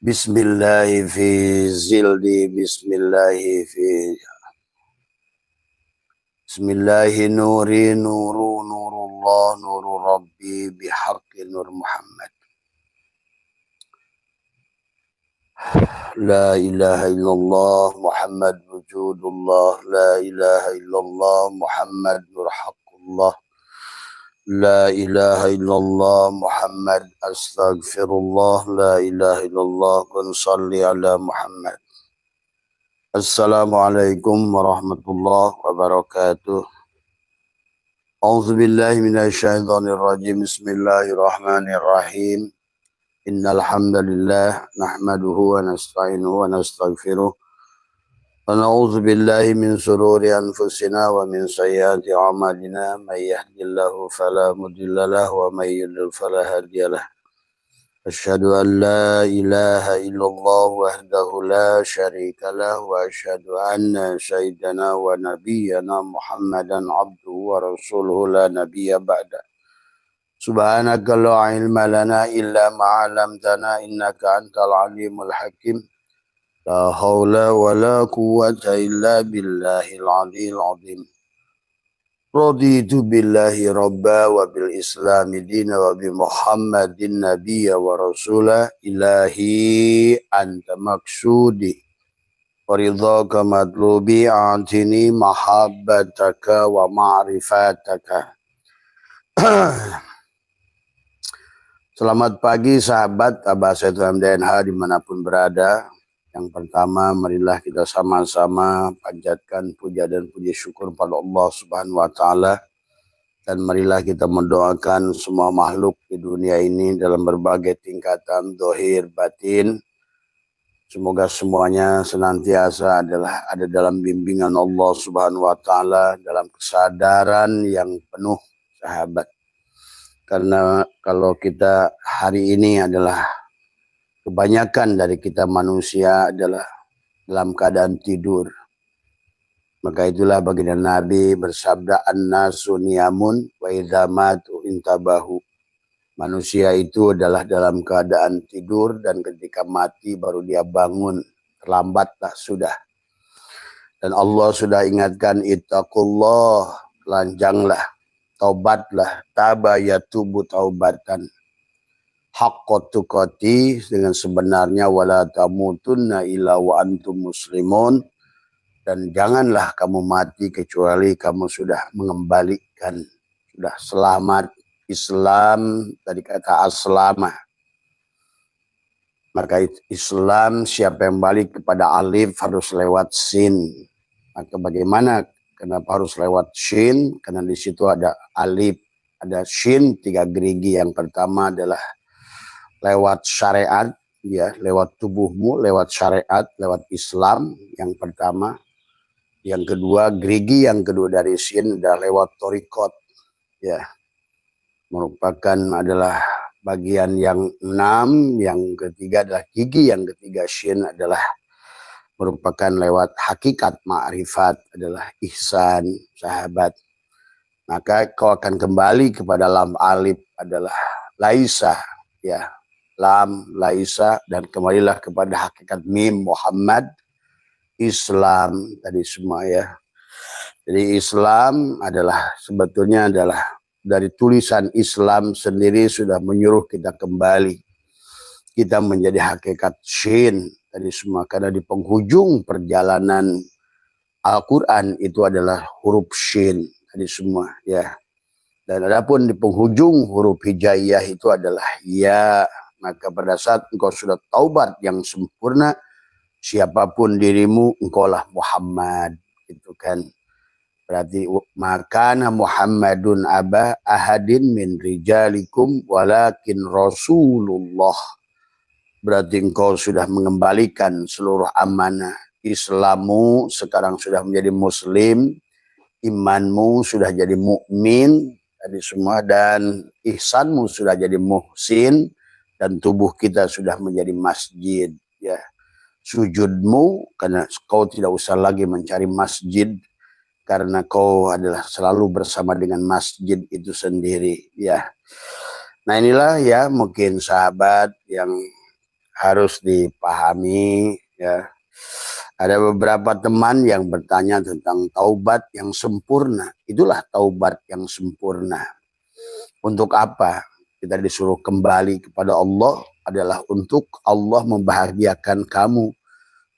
Bismillahi fi zildi bismillahi fi Bismillahi nuri nuru nurullah nuru rabbi bihaqqi nur Muhammad. La ilaha illallah Muhammad wujudullah. La ilaha illallah Muhammad nur haqqullah. La ilaha illallah Muhammad astaghfirullah. La ilaha illallah kun salli ala Muhammad. Assalamualaikum warahmatullahi wabarakatuh. A'udzu billahi minasyaitonir rajim. Bismillahirrahmanirrahim. Innal hamdalillah nahmaduhu wa nasta'inuhu wa nastaghfiruh. Wa na'udzu billahi min shururi anfusina wa min sayyiati a'malina. May yahdihillahu fala mudilla lahu wa may yudlil fala hadiya lahu. Asyhadu an la ilaha illallah wahdahu la syarika lahu wa asyhadu anna sayyidana wa nabiyyana Muhammadan abduhu wa rasuluhu la nabiyya ba'da. Subhanaka la ilma lana illa ma 'allamtana innaka antal alimul hakim. La haula wa la quwwata illa billahil aliyyil azim. Raditu billahi rabba wa bil islami dina wa bi Muhammadin nabiyya wa rasula ilahi anta maksudi wa ridhaka matlubi atini mahabbataka wa ma'rifataka. Selamat pagi sahabat Abasa MDNH dimanapun berada. Yang pertama, marilah kita sama-sama panjatkan puja dan puji syukur pada Allah Subhanahu wa Ta'ala. Dan marilah kita mendoakan semua makhluk di dunia ini dalam berbagai tingkatan zahir batin. Semoga semuanya senantiasa ada dalam bimbingan Allah Subhanahu wa Ta'ala, dalam kesadaran yang penuh, sahabat. Karena kalau kita hari ini adalah kebanyakan dari kita manusia adalah dalam keadaan tidur. Maka itulah baginda Nabi bersabda, an-nasu niyamun wa idza matu intabahu. Manusia itu adalah dalam keadaan tidur dan ketika mati baru dia bangun. Terlambatlah sudah. Dan Allah sudah ingatkan, ittaqullah, lanjanglah, taubatlah, taba yatubu taubatan. Haqqa tuqati, dengan sebenarnya, wala tamutunna illa wa antum muslimun, dan janganlah kamu mati kecuali kamu sudah mengembalikan, sudah selamat. Islam dari kata aslama, maka Islam siapa yang balik kepada alif harus lewat sin. Maka bagaimana, kenapa harus lewat shin? Karena di situ ada alif, ada shin, 3 gerigi. Yang pertama adalah lewat syariat, ya, lewat tubuhmu, lewat syariat, lewat Islam yang pertama. Yang kedua, gerigi yang kedua dari sin adalah lewat torikot, ya, merupakan adalah bagian yang 6. Yang ketiga adalah gigi yang ketiga, shin adalah merupakan lewat hakikat ma'rifat, adalah ihsan, sahabat. Maka kau akan kembali kepada lam alif adalah laisa, ya, lam laisa, dan kembalilah kepada hakikat mim Muhammad, Islam tadi semua, ya. Jadi Islam adalah sebetulnya adalah dari tulisan Islam sendiri sudah menyuruh kita kembali. Kita menjadi hakikat shin tadi semua, karena di penghujung perjalanan Al-Quran itu adalah huruf shin tadi semua, ya. Dan adapun di penghujung huruf hijaiyah itu adalah ya. Maka pada saat engkau sudah taubat yang sempurna, siapapun dirimu, engkaulah Muhammad, gitu kan. Berarti makana Muhammadun aba ahadin min rijalikum walakin Rasulullah. Berarti engkau sudah mengembalikan seluruh amanah. Islammu sekarang sudah menjadi muslim, imanmu sudah jadi mukmin tadi semua, dan ihsanmu sudah jadi muhsin, dan tubuh kita sudah menjadi masjid, ya. Sujudmu, karena kau tidak usah lagi mencari masjid, karena kau adalah selalu bersama dengan masjid itu sendiri, ya. Nah inilah, ya, mungkin sahabat yang harus dipahami ya. Ada beberapa teman yang bertanya tentang taubat yang sempurna. Itulah taubat yang sempurna. Untuk apa kita disuruh kembali kepada Allah? Adalah untuk Allah membahagiakan kamu,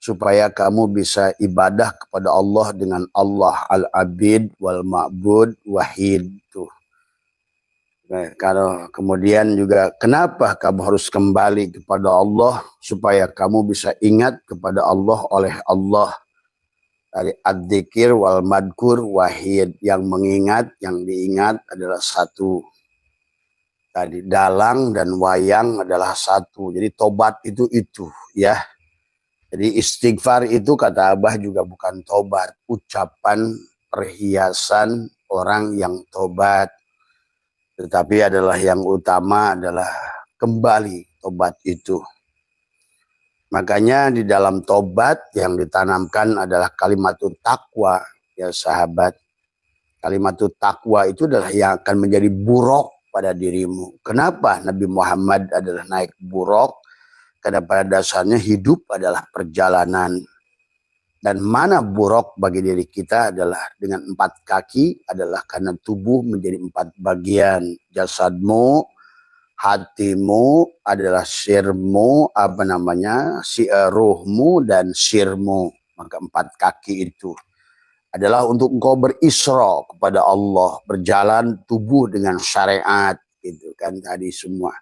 supaya kamu bisa ibadah kepada Allah dengan Allah al-abid wal ma'bud wahid. Tuh. Nah, kalau kemudian juga kenapa kamu harus kembali kepada Allah, supaya kamu bisa ingat kepada Allah oleh Allah. Dari ad-dzikir wal madkur wahid, yang mengingat, yang diingat adalah satu. Tadi dalang dan wayang adalah satu. Jadi tobat itu ya. Jadi istighfar itu kata Abah juga bukan tobat, ucapan perhiasan orang yang tobat. Tetapi adalah yang utama adalah kembali tobat itu. Makanya di dalam tobat yang ditanamkan adalah kalimatut takwa ya sahabat. Kalimatut takwa itu adalah yang akan menjadi buruk pada dirimu. Kenapa Nabi Muhammad adalah naik buruk? Karena pada dasarnya hidup adalah perjalanan. Dan mana buruk bagi diri kita adalah dengan 4 kaki adalah karena tubuh menjadi 4 bagian. Jasadmu, hatimu adalah sirmu, ruhmu dan sirmu. Maka 4 kaki itu adalah untuk engkau berisra kepada Allah, berjalan tubuh dengan syariat, gitu kan tadi semua.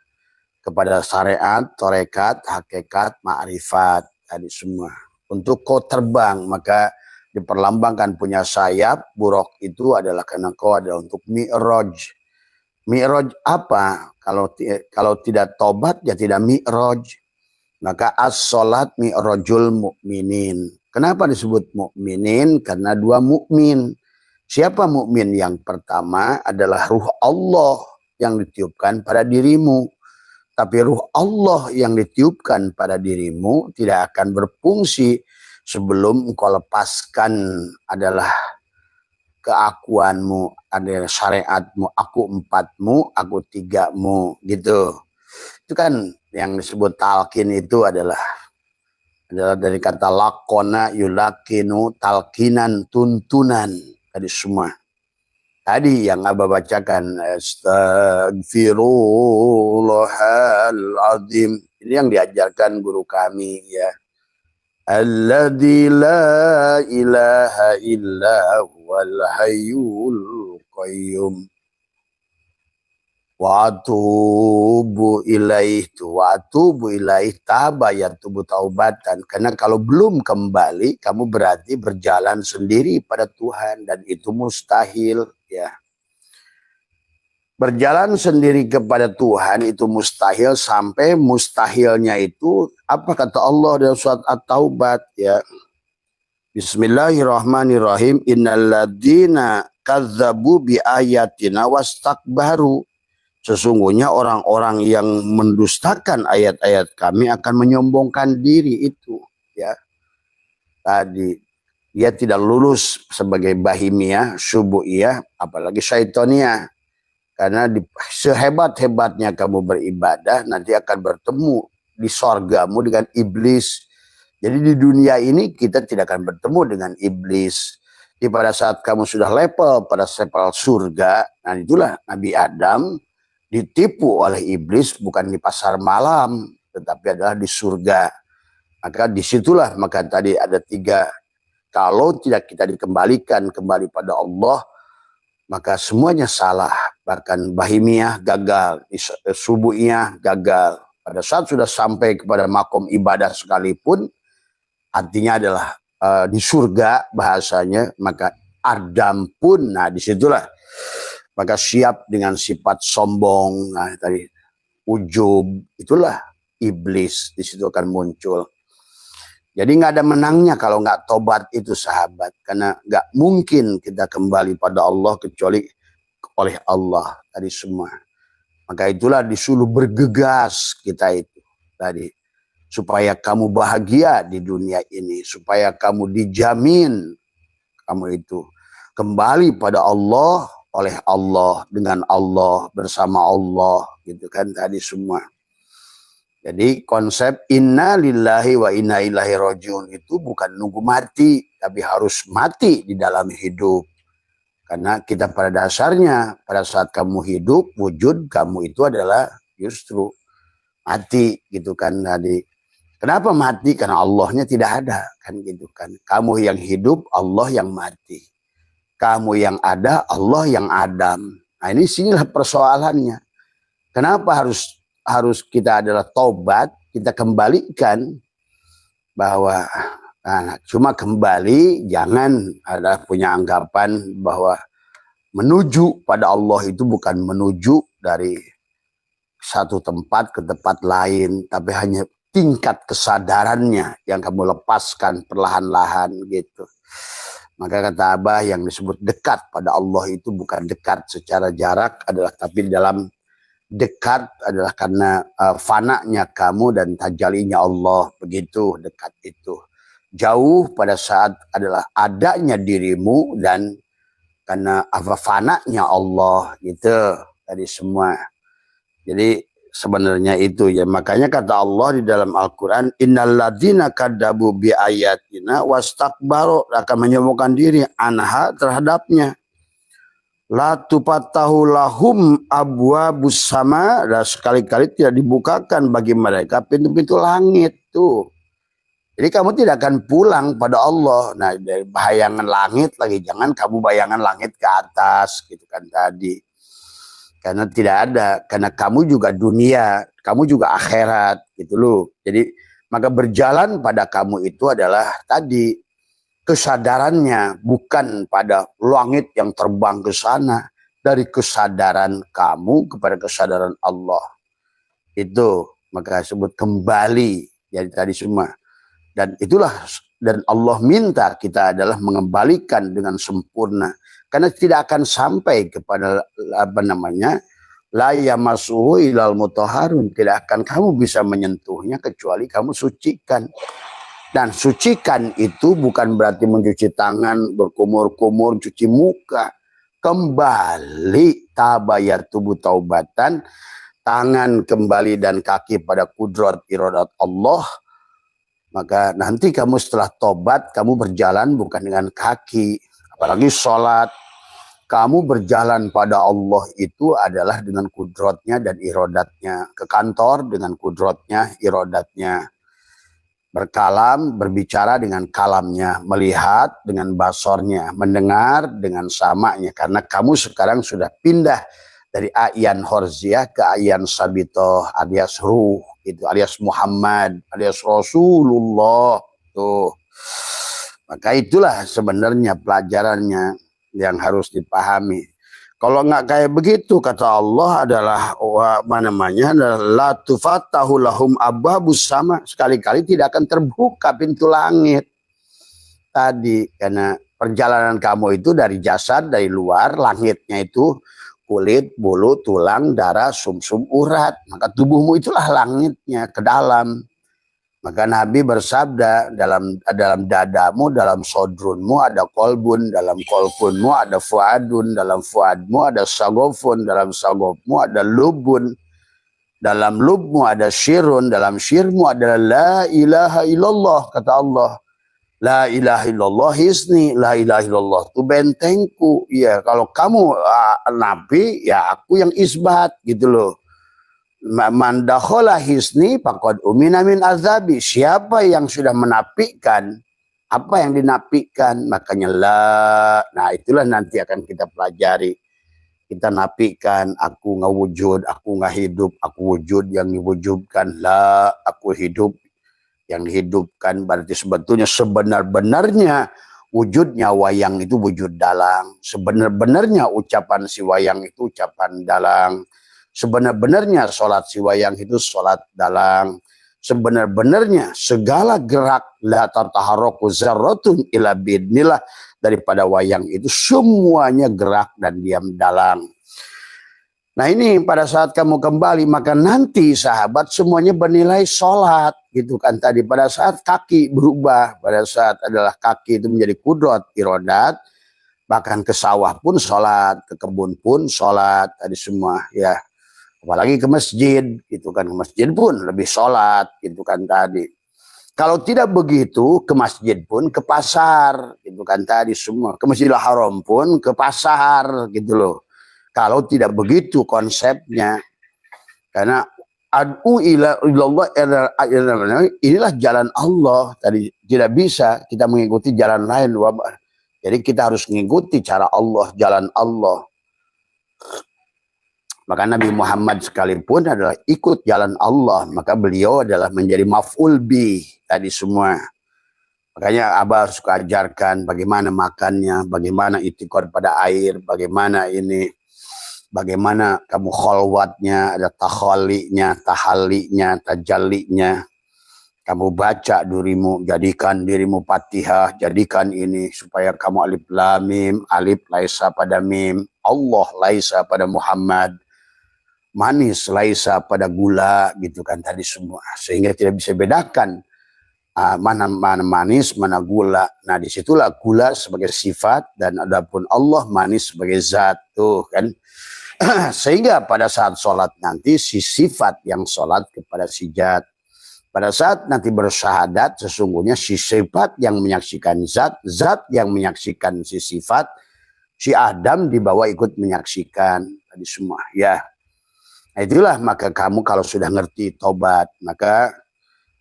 Kepada syariat, tarekat, hakikat, ma'rifat, tadi semua. Untuk kau terbang, maka diperlambangkan punya sayap, buruk itu adalah karena kau adalah untuk mi'raj. Mi'raj apa? Kalau tidak tobat, ya tidak mi'raj. Maka as-salat mi'rajul mu'minin. Kenapa disebut mukminin? Karena 2 mukmin. Siapa mukmin? Yang pertama adalah ruh Allah yang ditiupkan pada dirimu. Tapi ruh Allah yang ditiupkan pada dirimu tidak akan berfungsi sebelum engkau lepaskan adalah keakuanmu, adalah syariatmu, aku 4mu, aku 3mu, gitu. Itu kan yang disebut talqin itu adalah dari kata lakona yulakinu talkinan tuntunan tadi semua. Tadi yang Abah bacakan astagfirullahaladzim, ini yang diajarkan guru kami ya. Alladzi la ilaha illa huwal hayyul qayyum wa atubu ilaih, taba yatubu taubatan. Karena kalau belum kembali, kamu berarti berjalan sendiri pada Tuhan, dan itu mustahil ya. Berjalan sendiri kepada Tuhan itu mustahil, sampai mustahilnya itu apa kata Allah dalam surat At-Taubat ya. Bismillahirrahmanirrahim. Innalladzina kadzabu bi ayatina wastakbaru. Sesungguhnya orang-orang yang mendustakan ayat-ayat kami akan menyombongkan diri itu ya. Tadi dia tidak lulus sebagai bahimiyah, subuhiyah, apalagi syaitoniah. Karena sehebat-hebatnya kamu beribadah, nanti akan bertemu di sorgamu dengan iblis. Jadi di dunia ini kita tidak akan bertemu dengan iblis. Di pada saat kamu sudah level pada level surga, nah itulah Nabi Adam ditipu oleh iblis bukan di pasar malam, tetapi adalah di surga. Maka disitulah, maka tadi ada 3. Kalau tidak kita dikembalikan kembali pada Allah, maka semuanya salah. Bahkan bahimiyah gagal, subuhiyah gagal. Pada saat sudah sampai kepada makom ibadah sekalipun, artinya adalah di surga bahasanya, maka Adam pun, nah disitulah maka siap dengan sifat sombong, nah tadi ujub, itulah iblis di situ akan muncul. Jadi nggak ada menangnya kalau nggak tobat itu sahabat, karena nggak mungkin kita kembali pada Allah kecuali oleh Allah tadi semua. Maka itulah disuruh bergegas kita itu tadi, supaya kamu bahagia di dunia ini, supaya kamu dijamin kamu itu kembali pada Allah, oleh Allah, dengan Allah, bersama Allah, gitu kan tadi semua. Jadi konsep inna lillahi wa inna ilaihi rajiun itu bukan nunggu mati, tapi harus mati di dalam hidup. Karena kita pada dasarnya, pada saat kamu hidup, wujud kamu itu adalah justru mati gitu kan tadi. Kenapa mati? Karena Allahnya tidak ada kan gitu kan. Kamu yang hidup, Allah yang mati. Kamu yang ada, Allah yang adam. Nah ini sinilah persoalannya. Kenapa harus kita adalah tobat, kita kembalikan bahwa cuma kembali, jangan ada punya anggapan bahwa menuju pada Allah itu bukan menuju dari satu tempat ke tempat lain, tapi hanya tingkat kesadarannya yang kamu lepaskan perlahan-lahan gitu. Maka kata Abah yang disebut dekat pada Allah itu bukan dekat secara jarak adalah tapi dalam dekat adalah karena fananya kamu dan tajalinya Allah, begitu dekat itu. Jauh pada saat adalah adanya dirimu dan karena fananya Allah gitu tadi semua. Jadi sebenarnya itu ya, makanya kata Allah di dalam Al-Qur'an innalladzina kadzabu bi ayatina wastakbaru, akan menyombongkan diri anha terhadapnya. La tupatahu lahum abwabus sama, dan sekali-kali tidak dibukakan bagi mereka pintu-pintu langit tuh. Jadi kamu tidak akan pulang pada Allah. Nah, dari bayangan langit lagi, jangan kamu bayangan langit ke atas gitu kan tadi. Karena tidak ada, karena kamu juga dunia, kamu juga akhirat gitu loh. Jadi maka berjalan pada kamu itu adalah tadi kesadarannya, bukan pada langit yang terbang ke sana, dari kesadaran kamu kepada kesadaran Allah. Itu maka disebut kembali. Jadi tadi semua. Dan itulah, dan Allah minta kita adalah mengembalikan dengan sempurna. Karena tidak akan sampai kepada apa namanya, la yamassuhu ilal mutahharun, tidak akan kamu bisa menyentuhnya kecuali kamu sucikan. Dan sucikan itu bukan berarti mencuci tangan, berkumur-kumur, cuci muka. Kembali tabayat tubuh taubatan, tangan kembali dan kaki pada kudrat iradat Allah. Maka nanti kamu setelah tobat, kamu berjalan bukan dengan kaki. Apalagi sholat. Kamu berjalan pada Allah itu adalah dengan kudratnya dan iradatnya. Ke kantor dengan kudratnya, iradatnya. Berkalam, berbicara dengan kalamnya, melihat dengan basornya, mendengar dengan samanya. Karena kamu sekarang sudah pindah dari ayan horziah ke ayan sabitoh alias ruh, itu alias Muhammad, alias Rasulullah. Tuh. Maka itulah sebenarnya pelajarannya yang harus dipahami. Kalau nggak kayak begitu, kata Allah adalah apa namanya, la tufatahu lahum abwabus sama, sekali-kali tidak akan terbuka pintu langit tadi, karena perjalanan kamu itu dari jasad, dari luar, langitnya itu kulit, bulu, tulang, darah, sumsum, urat, maka tubuhmu itulah langitnya ke dalam. Maka Nabi bersabda, dalam dadamu, dalam sodrunmu ada kolbun, dalam kolbunmu ada fuadun, dalam fuadmu ada sagofun, dalam sagofmu ada lubun, dalam lubmu ada syirun, dalam syirmu ada la ilaha illallah, kata Allah. La ilaha illallah hisni, la ilaha illallah itu bentengku. Ya, kalau kamu Nabi, ya aku yang isbat gitu loh. Man dakhala hisni faqad umina min azabi. Siapa yang sudah menafikan apa yang dinafikan, makanya la. Nah, itulah nanti akan kita pelajari. Kita nafikan aku nggak wujud, aku nggak hidup, aku wujud yang diwujudkan, la aku hidup yang dihidupkan. Berarti sebetulnya sebenar-benarnya wujudnya wayang itu wujud dalang. Sebenar-benarnya ucapan si wayang itu ucapan dalang. Sebenar-benarnya sholat si wayang itu sholat dalang. Sebenar-benarnya segala gerak la tartaharoku zarratun ila bidnillah, daripada wayang itu semuanya gerak dan diam dalang. Nah ini pada saat kamu kembali, maka nanti sahabat semuanya bernilai sholat gitu kan tadi. Pada saat kaki berubah, pada saat adalah kaki itu menjadi kudrat irodat, bahkan ke sawah pun sholat, ke kebun pun sholat, tadi semua ya. apalagi ke masjid, gitu kan. Ke masjid pun lebih sholat, gitu kan tadi. Kalau tidak begitu, ke masjid pun ke pasar, gitu kan tadi semua. Ke Masjidil Haram pun ke pasar, gitu loh. Kalau tidak begitu konsepnya, karena ad'u ila ilallah, inilah jalan Allah. Tadi tidak bisa kita mengikuti jalan lain. Jadi kita harus mengikuti cara Allah, jalan Allah. Maka Nabi Muhammad sekalipun adalah ikut jalan Allah, maka beliau adalah menjadi maf'ul bi tadi semua. Makanya Abah suka ajarkan bagaimana makannya, bagaimana itikad pada air, bagaimana ini, bagaimana kamu kholwatnya, ada takhalinya, tahalinya, tajallinya. Kamu baca dirimu, jadikan dirimu Fatihah, jadikan ini supaya kamu alif lam mim, alif laisa pada mim, Allah laisa pada Muhammad, manis laisa pada gula, gitu kan tadi semua, sehingga tidak bisa bedakan mana manis, mana gula. Nah disitulah gula sebagai sifat dan adapun Allah manis sebagai zat tuh kan. Sehingga pada saat sholat nanti si sifat yang sholat kepada si zat. Pada saat nanti bersyahadat sesungguhnya si sifat yang menyaksikan zat, zat yang menyaksikan si sifat, si Adam dibawa ikut menyaksikan tadi semua ya. Nah, itulah maka kamu kalau sudah ngerti tobat, maka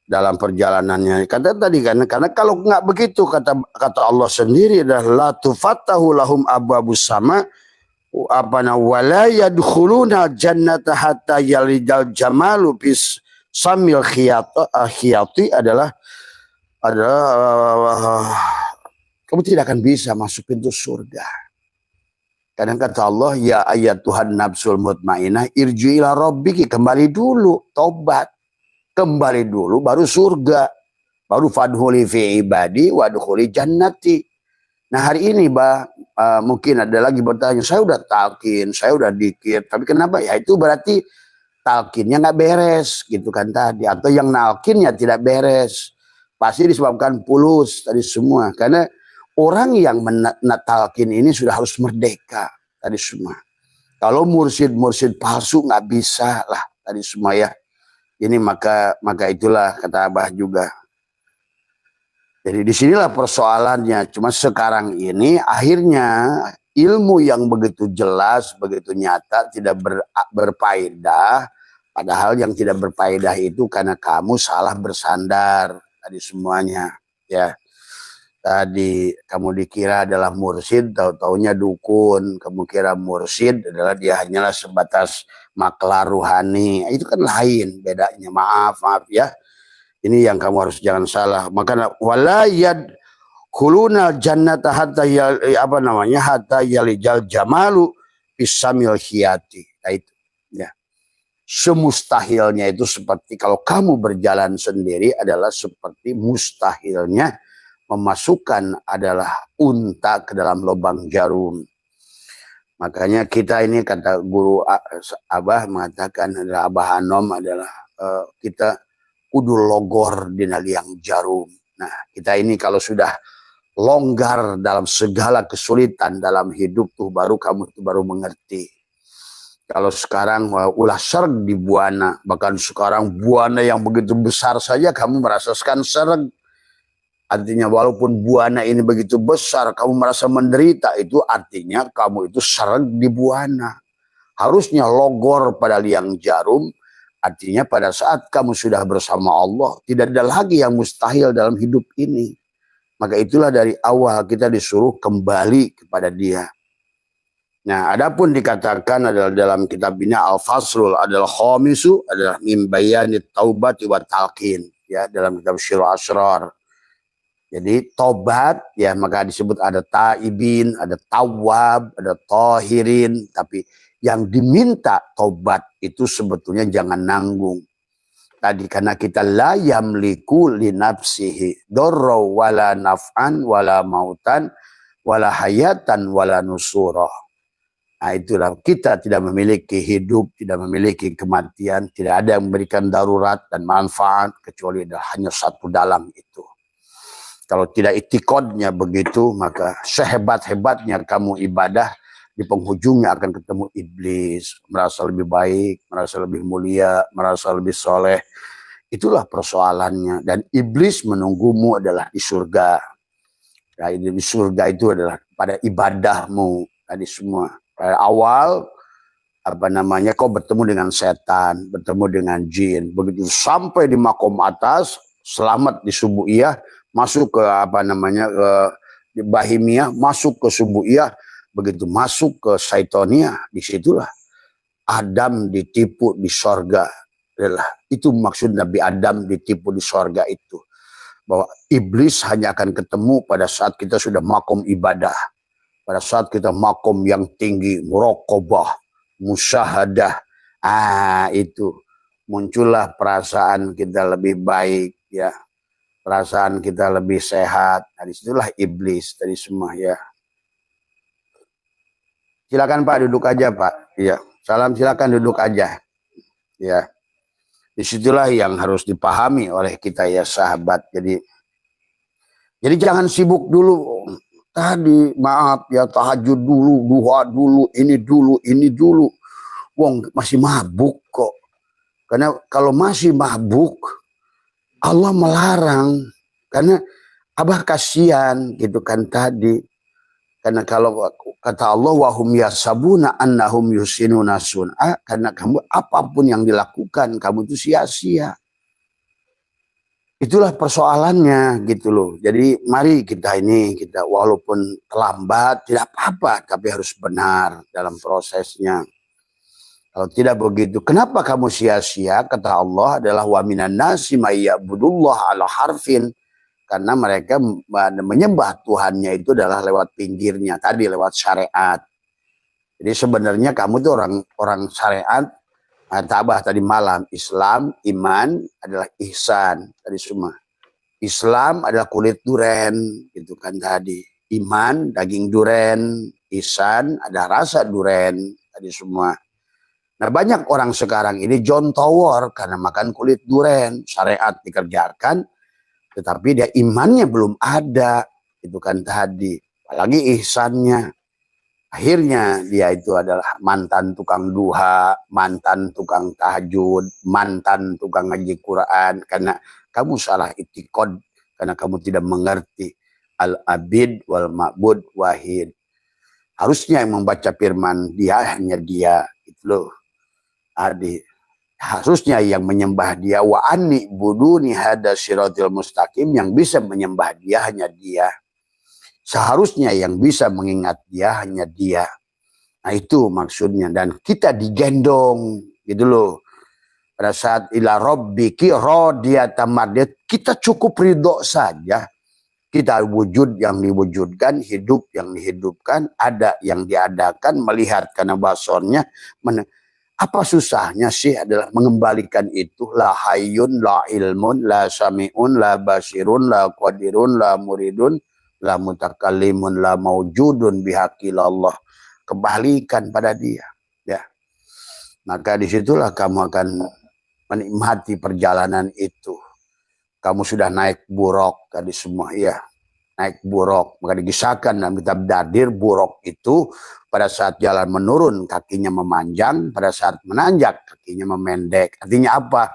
dalam perjalanannya kata tadi karena kalau nggak begitu kata Allah sendiri adalah la tufattahu lahum abwabus sama wala yadkhuluna jannata hatta yalijal jamalu bis samil khiyati adalah kamu tidak akan bisa masuk pintu surga. Kadang kata Allah, ya ayat Tuhan nafsul mutmainah irji ila rabbiki, kembali dulu, tobat. Kembali dulu baru surga. Baru fadhuli fi ibadi wadkhuli jannati. Nah hari ini mungkin ada lagi bertanya, saya udah talqin, saya udah dikir, tapi kenapa? Ya itu berarti talqinnya nggak beres gitu kan tadi, atau yang nalkinnya tidak beres. Pasti disebabkan pulus tadi semua, karena orang yang menatalkin ini sudah harus merdeka tadi semua. Kalau mursyid palsu nggak bisa lah tadi semua ya. Ini maka itulah kata Abah juga. Jadi disinilah persoalannya. Cuma sekarang ini akhirnya ilmu yang begitu jelas, begitu nyata tidak berfaedah. Padahal yang tidak berfaedah itu karena kamu salah bersandar tadi semuanya ya. Tadi kamu dikira adalah mursyid, tahu-taunya dukun. Kamu kira mursyid adalah dia hanyalah sebatas maklar ruhani. Itu kan lain bedanya. Maaf ya. Ini yang kamu harus jangan salah. Maka wala yadkhuluna jannata hatta hatta yalijal jamalu bisamil khiyati. Nah, itu ya. Semustahilnya itu seperti kalau kamu berjalan sendiri adalah seperti mustahilnya memasukkan adalah unta ke dalam lubang jarum. Makanya kita ini kata guru Abah mengatakan adalah Abah Hanom adalah kita kudu logor di liang jarum. Nah kita ini kalau sudah longgar dalam segala kesulitan dalam hidup tuh baru kamu tuh baru mengerti. Kalau sekarang ulah sereg di buana, bahkan sekarang buana yang begitu besar saja kamu merasakan sereg. Artinya walaupun buana ini begitu besar, kamu merasa menderita, itu artinya kamu itu sereg di buana. Harusnya logor pada liang jarum, artinya pada saat kamu sudah bersama Allah, tidak ada lagi yang mustahil dalam hidup ini. Maka itulah dari awal kita disuruh kembali kepada Dia. Nah, adapun dikatakan adalah dalam kitab ini Al-Fasrul adalah khamisu adalah min bayani taubati wa talqin ya dalam kitab Syirul Asrar. Jadi tobat ya maka disebut ada taibin, ada tawab, ada tahirin, tapi yang diminta tobat itu sebetulnya jangan nanggung. Tadi karena kita la yamliku li nafsihi darra wala naf'an wala mautan wala hayatan wala nusura. Nah itulah kita tidak memiliki hidup, tidak memiliki kematian, tidak ada yang memberikan darurat dan manfaat kecuali hanya satu dalam itu. Kalau tidak itikadnya begitu, maka sehebat-hebatnya kamu ibadah di penghujungnya akan ketemu iblis, merasa lebih baik, merasa lebih mulia, merasa lebih soleh. Itulah persoalannya. Dan iblis menunggumu adalah di surga. Nah, di surga itu adalah pada ibadahmu tadi semua. Pada awal kau bertemu dengan setan, bertemu dengan jin, begitu sampai di makom atas, selamat di subuhiyah, masuk ke ke di bahimiyah, masuk ke subuhiyah, begitu masuk ke syaitonia, disitulah Adam ditipu di sorga. Itu maksud Nabi Adam ditipu di sorga itu, bahwa iblis hanya akan ketemu pada saat kita sudah makom ibadah, pada saat kita makom yang tinggi, muraqabah, musyahadah. Itu muncullah perasaan kita lebih baik, ya, perasaan kita lebih sehat. Nah, disitulah iblis tadi semua, ya. Silakan Pak, duduk aja Pak. Iya, salam, silakan duduk aja. Ya, disitulah yang harus dipahami oleh kita, ya sahabat. Jadi jangan sibuk dulu. Tadi maaf ya, tahajud dulu, duha dulu, ini dulu. Wong masih mabuk kok. Karena kalau masih mabuk, Allah melarang. Karena Abah kasihan gitu kan tadi. Karena kalau kata Allah, wahum yasabuna annahum yusinuna sun'a, karena kamu apapun yang dilakukan, kamu itu sia-sia. Itulah persoalannya gitu loh. Jadi mari kita walaupun terlambat tidak apa-apa, tapi harus benar dalam prosesnya. Kalau tidak begitu, kenapa kamu sia-sia? Kata Allah adalah wa minan nasi may ya'budullah ala harfin. Karena mereka menyembah Tuhannya itu adalah lewat pinggirnya, tadi lewat syariat. Jadi sebenarnya kamu tuh orang syariat. Tabah tadi malam, Islam, iman adalah ihsan tadi semua. Islam adalah kulit duren, gitu kan tadi. Iman daging duren, ihsan ada rasa duren tadi semua. Nah, banyak orang sekarang ini John Tower karena makan kulit duren, syariat dikerjakan, tetapi dia imannya belum ada, itu kan tadi. Apalagi ihsannya. Akhirnya dia itu adalah mantan tukang duha, mantan tukang tahajud, mantan tukang ngaji Quran. Karena kamu salah itikad, karena kamu tidak mengerti al-abid wal ma'bud wahid. Harusnya yang membaca firman dia hanya dia, itu loh. Harusnya yang menyembah dia, wa anni buduni hada siratil mustaqim, yang bisa menyembah dia hanya dia. Seharusnya yang bisa mengingat dia hanya dia. Nah, itu maksudnya. Dan kita digendong gitu loh. Pada saat ila rabbiki radiyatan mardiyah, kita cukup ridho saja. Kita wujud yang diwujudkan, hidup yang dihidupkan, ada yang diadakan, melihat karena basornya. Apa susahnya sih adalah mengembalikan itu. La hayyun, la ilmun, la sami'un, la basirun, la qadirun, la muridun, la mutakallimun, la maujudun bihaqil Allah. Kembalikan pada dia. Ya. Maka disitulah kamu akan menikmati perjalanan itu. Kamu sudah naik buruk tadi semua, ya. Naik buruk. Maka dikisahkan dalam kitab Dadir, buruk itu pada saat jalan menurun kakinya memanjang, pada saat menanjak kakinya memendek. Artinya apa?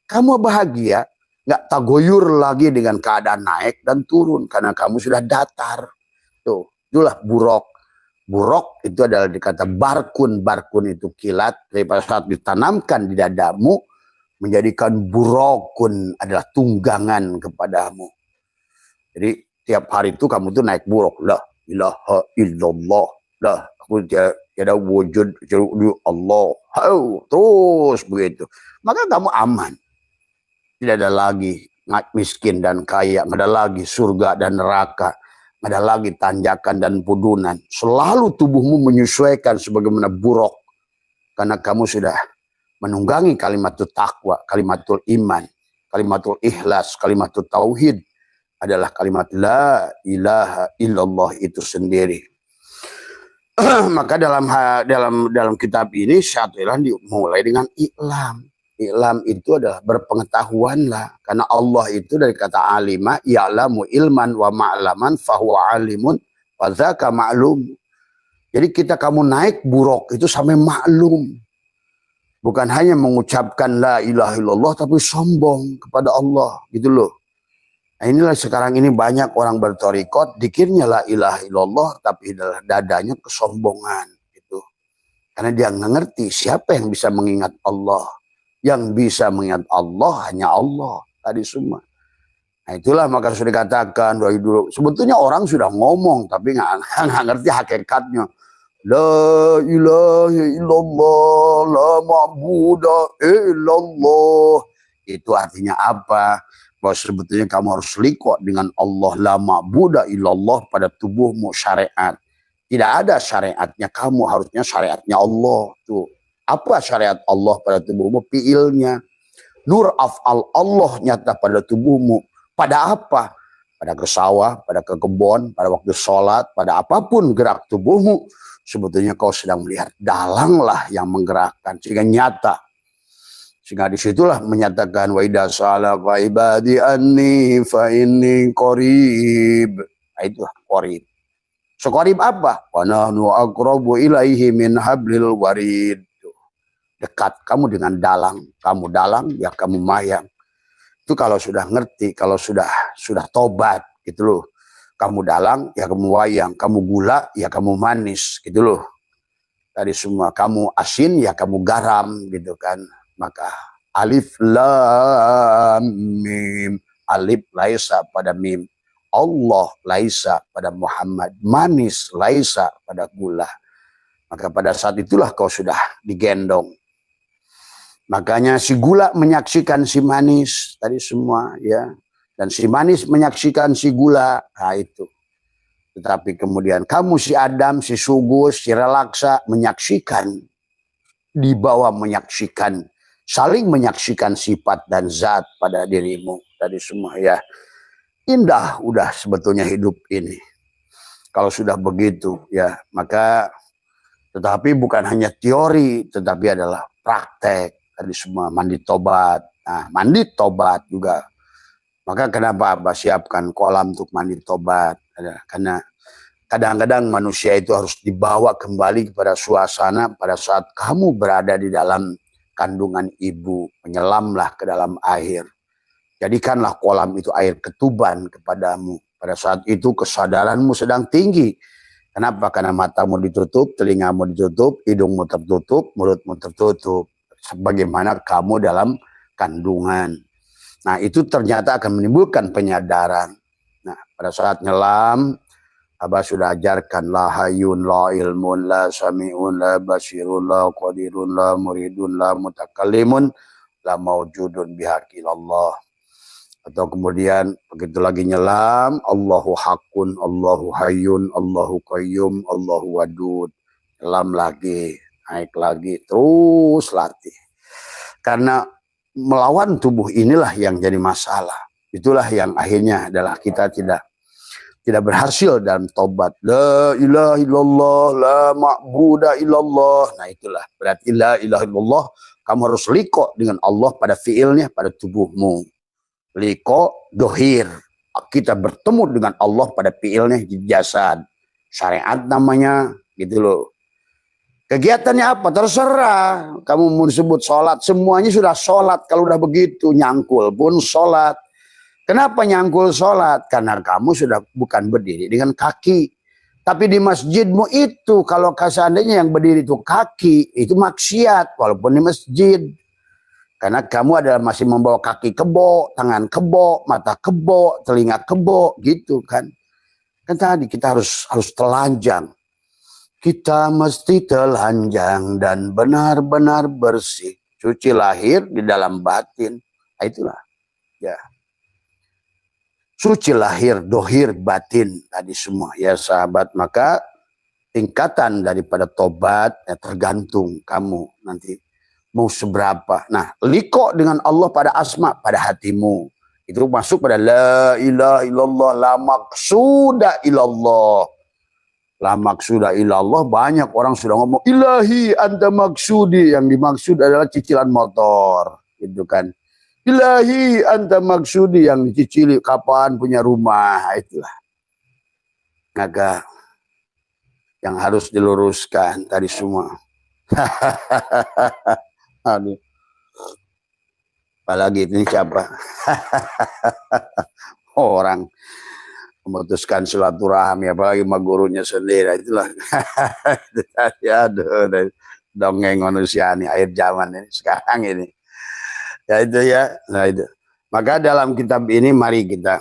Kamu bahagia, nggak tagoyur lagi dengan keadaan naik dan turun karena kamu sudah datar. Tuh, itulah buruk. Buruk itu adalah dikata barkun. Barkun itu kilat, dari pada saat ditanamkan di dadamu menjadikan burukun adalah tunggangan kepadamu. Jadi tiap hari itu kamu tuh naik buruk. La ilaha illallah. Lah, aku tiada wujud kecuali Allah. Terus begitu. Maka kamu aman. Tidak ada lagi miskin dan kaya. Tidak ada lagi surga dan neraka. Tidak ada lagi tanjakan dan pudunan. Selalu tubuhmu menyesuaikan sebagaimana buruk. Karena kamu sudah menunggangi kalimatul taqwa, kalimatul iman, kalimatul ikhlas, kalimatul tauhid. Adalah kalimat la ilaha illallah itu sendiri. Maka dalam kitab ini syaitan dimulai dengan iklam. Iklam itu adalah berpengetahuanlah, karena Allah itu dari kata alima, ya'lamu ilman wa ma'laman fahuwa alimun wa dzaka ma'lum. Jadi kamu naik buruk itu sampai maklum. Bukan hanya mengucapkan la ilaha illallah tapi sombong kepada Allah gitu loh. Nah, inilah sekarang ini banyak orang bertorikot, dikirnya la ilaha illallah tapi dadanya kesombongan gitu. Karena dia nggak ngerti siapa yang bisa mengingat Allah. Yang bisa mengingat Allah hanya Allah tadi semua. Nah itulah maka sudah dikatakan dari dulu. Sebetulnya orang sudah ngomong tapi nggak ngerti hakikatnya. La ilaha illallah, la ma'budu illallah. Itu artinya apa? Bahwa sebetulnya kamu harus liko dengan Allah, la ma'budu illallah pada tubuhmu syariat. Tidak ada syariatnya, kamu harusnya syariatnya Allah. Tuh. Apa syariat Allah pada tubuhmu? Fiilnya. Nur af'al Allah nyata pada tubuhmu. Pada apa? Pada ke sawah, pada ke kebun, pada waktu sholat, pada apapun gerak tubuhmu. Sebetulnya kau sedang melihat dalanglah yang menggerakkan sehingga nyata. Sehingga disitulah menyatakan wa idza salaka ibadi anni fa inni qarib. Nah, itulah qarib. Seqarib apa? Wa nahnu aqrabu ilaihi min hablil warid. Dekat kamu dengan dalang, kamu dalang ya kamu mayang. Itu kalau sudah ngerti, kalau sudah tobat gitu loh. Kamu dalang, ya kamu wayang. Kamu gula, ya kamu manis. Gitu loh. Tadi semua. Kamu asin, ya kamu garam. Gitu kan. Maka alif lam mim. Alif laisa pada mim. Allah laisa pada Muhammad. Manis laisa pada gula. Maka pada saat itulah kau sudah digendong. Makanya si gula menyaksikan si manis. Tadi semua ya. Dan si manis menyaksikan si gula. Nah itu. Tetapi kemudian kamu si Adam, si Sugus, si Relaksa menyaksikan. Di bawah menyaksikan. Saling menyaksikan sifat dan zat pada dirimu. Tadi semua ya. Indah udah sebetulnya hidup ini. Kalau sudah begitu ya. Maka tetapi bukan hanya teori. Tetapi adalah praktek. Tadi semua mandi tobat. Nah mandi tobat juga. Maka kenapa Abah siapkan kolam untuk mandi tobat? Karena kadang-kadang manusia itu harus dibawa kembali kepada suasana pada saat kamu berada di dalam kandungan ibu. Menyelamlah ke dalam air. Jadikanlah kolam itu air ketuban kepadamu. Pada saat itu kesadaranmu sedang tinggi. Kenapa? Karena matamu ditutup, telingamu ditutup, hidungmu tertutup, mulutmu tertutup. Sebagaimana kamu dalam kandungan. Nah itu ternyata akan menimbulkan penyadaran. Nah pada saat nyelam, Abah sudah ajarkan la hayyun, la ilmun, la sami'un, la basirun, la qadirun, la muridun, la mutakallimun, la mawjudun bihaqilallah. Atau kemudian begitu lagi nyelam, Allahu haqqun, Allahu hayyun, Allahu qayyum, Allahu wadud. Nyelam lagi, naik lagi, terus latih. Karena melawan tubuh inilah yang jadi masalah. Itulah yang akhirnya adalah kita tidak berhasil dalam tobat. La ilaha illallah, la ma'budu illallah. Nah itulah berarti la ilaha illallah. Kamu harus liko dengan Allah pada fiilnya, pada tubuhmu. Liko dohir. Kita bertemu dengan Allah pada fiilnya di jasad. Syariat namanya gitu loh. Kegiatannya apa? Terserah. Kamu mau disebut sholat. Semuanya sudah sholat. Kalau udah begitu nyangkul pun sholat. Kenapa nyangkul sholat? Karena kamu sudah bukan berdiri dengan kaki. Tapi di masjidmu itu kalau seandainya yang berdiri itu kaki. Itu maksiat walaupun di masjid. Karena kamu adalah masih membawa kaki kebo, tangan kebo, mata kebo, telinga kebo. Gitu kan. Kan tadi kita harus telanjang. Kita mesti telanjang dan benar-benar bersih. Suci lahir di dalam batin. Nah, itulah. Ya. Suci lahir, dohir, batin. Tadi semua. Ya sahabat. Maka tingkatan daripada tobat ya, tergantung kamu nanti mau seberapa. Nah, liko dengan Allah pada asma, pada hatimu. Itu masuk pada la ilaha illallah, la maqsuda illallah. La maksuda ilallah, banyak orang sudah ngomong ilahi anta maksudi, yang dimaksud adalah cicilan motor gitu kan. Ilahi anta maksudi, yang dicicili kapan punya rumah. Itulah. Maka yang harus diluruskan tadi semua. Aduh. Apalagi ini siapa? Orang memutuskan silaturahmi, apalagi sama gurunya sendiri, itulah. Aduh, dongeng manusia nih akhir zaman ini sekarang ini. Ya itu ya. Nah itu. Maka dalam kitab ini mari kita.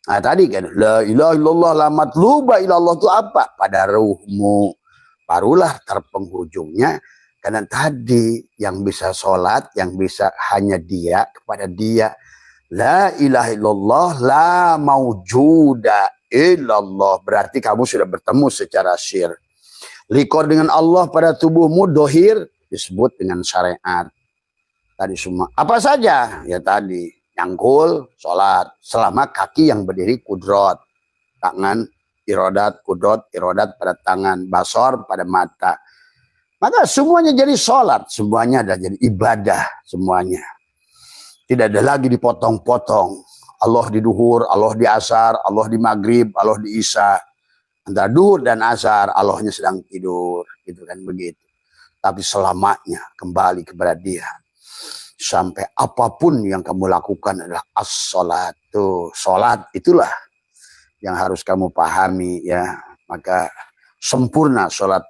Nah tadi kan la ilaha illallah la matluba ilallah itu apa? Pada ruhmu. Barulah terpenghujungnya. Karena tadi yang bisa sholat, yang bisa hanya dia, kepada dia. La ilaha illallah la maujuda illallah. Berarti kamu sudah bertemu secara syir. Liqor dengan Allah pada tubuhmu, dohir disebut dengan syariat. Tadi semua. Apa saja? Ya tadi. Nyangkul, sholat. Selama kaki yang berdiri kudrot. Tangan, irodat, kudrot, irodat pada tangan. Basor pada mata. Maka semuanya jadi sholat. Semuanya ada jadi ibadah. Semuanya. Tidak ada lagi dipotong-potong. Allah di duhur, Allah di asar, Allah di maghrib, Allah di isya. Antara duhur dan asar, Allahnya sedang tidur. Gitu kan begitu. Tapi selamanya kembali kepada dia. Sampai apapun yang kamu lakukan adalah as-sholatu. Sholat itulah yang harus kamu pahami ya. Maka sempurna sholat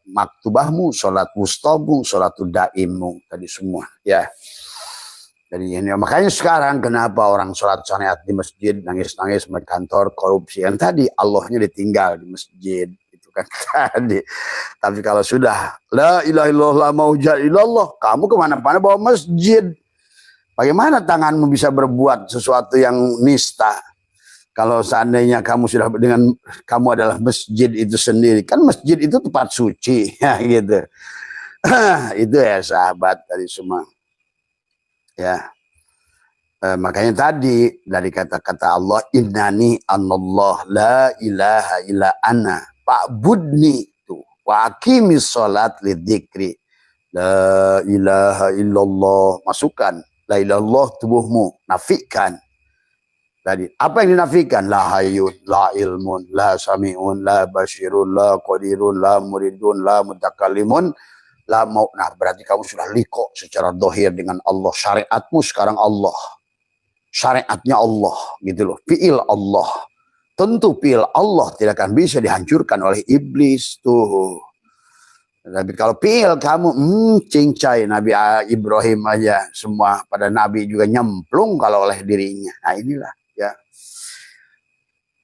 maktubahmu, sholat wustamu, sholat daimmu. Tadi semua ya. Jadi ini makanya sekarang kenapa orang sholat syariat di masjid nangis-nangis di kantor korupsi yang tadi Allahnya ditinggal di masjid itu kan tadi. Tapi kalau sudah la ilaha illallah mauja illallah, kamu kemana-mana bawa masjid. Bagaimana tanganmu bisa berbuat sesuatu yang nista? Kalau seandainya kamu sudah dengan kamu adalah masjid itu sendiri, kan masjid itu tempat suci ya gitu. Itu ya sahabat dari semua. Ya, makanya tadi dari kata-kata Allah innani anallah la ilaha illa ana fa'budni itu wa aqimis sholat lidzikri la ilaha illallah. Masukkan la ilallah tubuhmu, nafikan tadi. Apa yang dinafikan? La hayyun, la ilmun, la sami'un, la basyirun, la qadirun, la muridun, la mutakallimun, la mau. Nah berarti kamu sudah liko secara dohir dengan Allah. Syariatmu sekarang Allah. Syariatnya Allah gitu loh. Fi'il Allah. Tentu fi'il Allah tidak akan bisa dihancurkan oleh iblis tuh. Tapi kalau fi'il kamu cincai Nabi Ibrahim aja semua pada Nabi juga nyemplung kalau oleh dirinya. Nah inilah ya.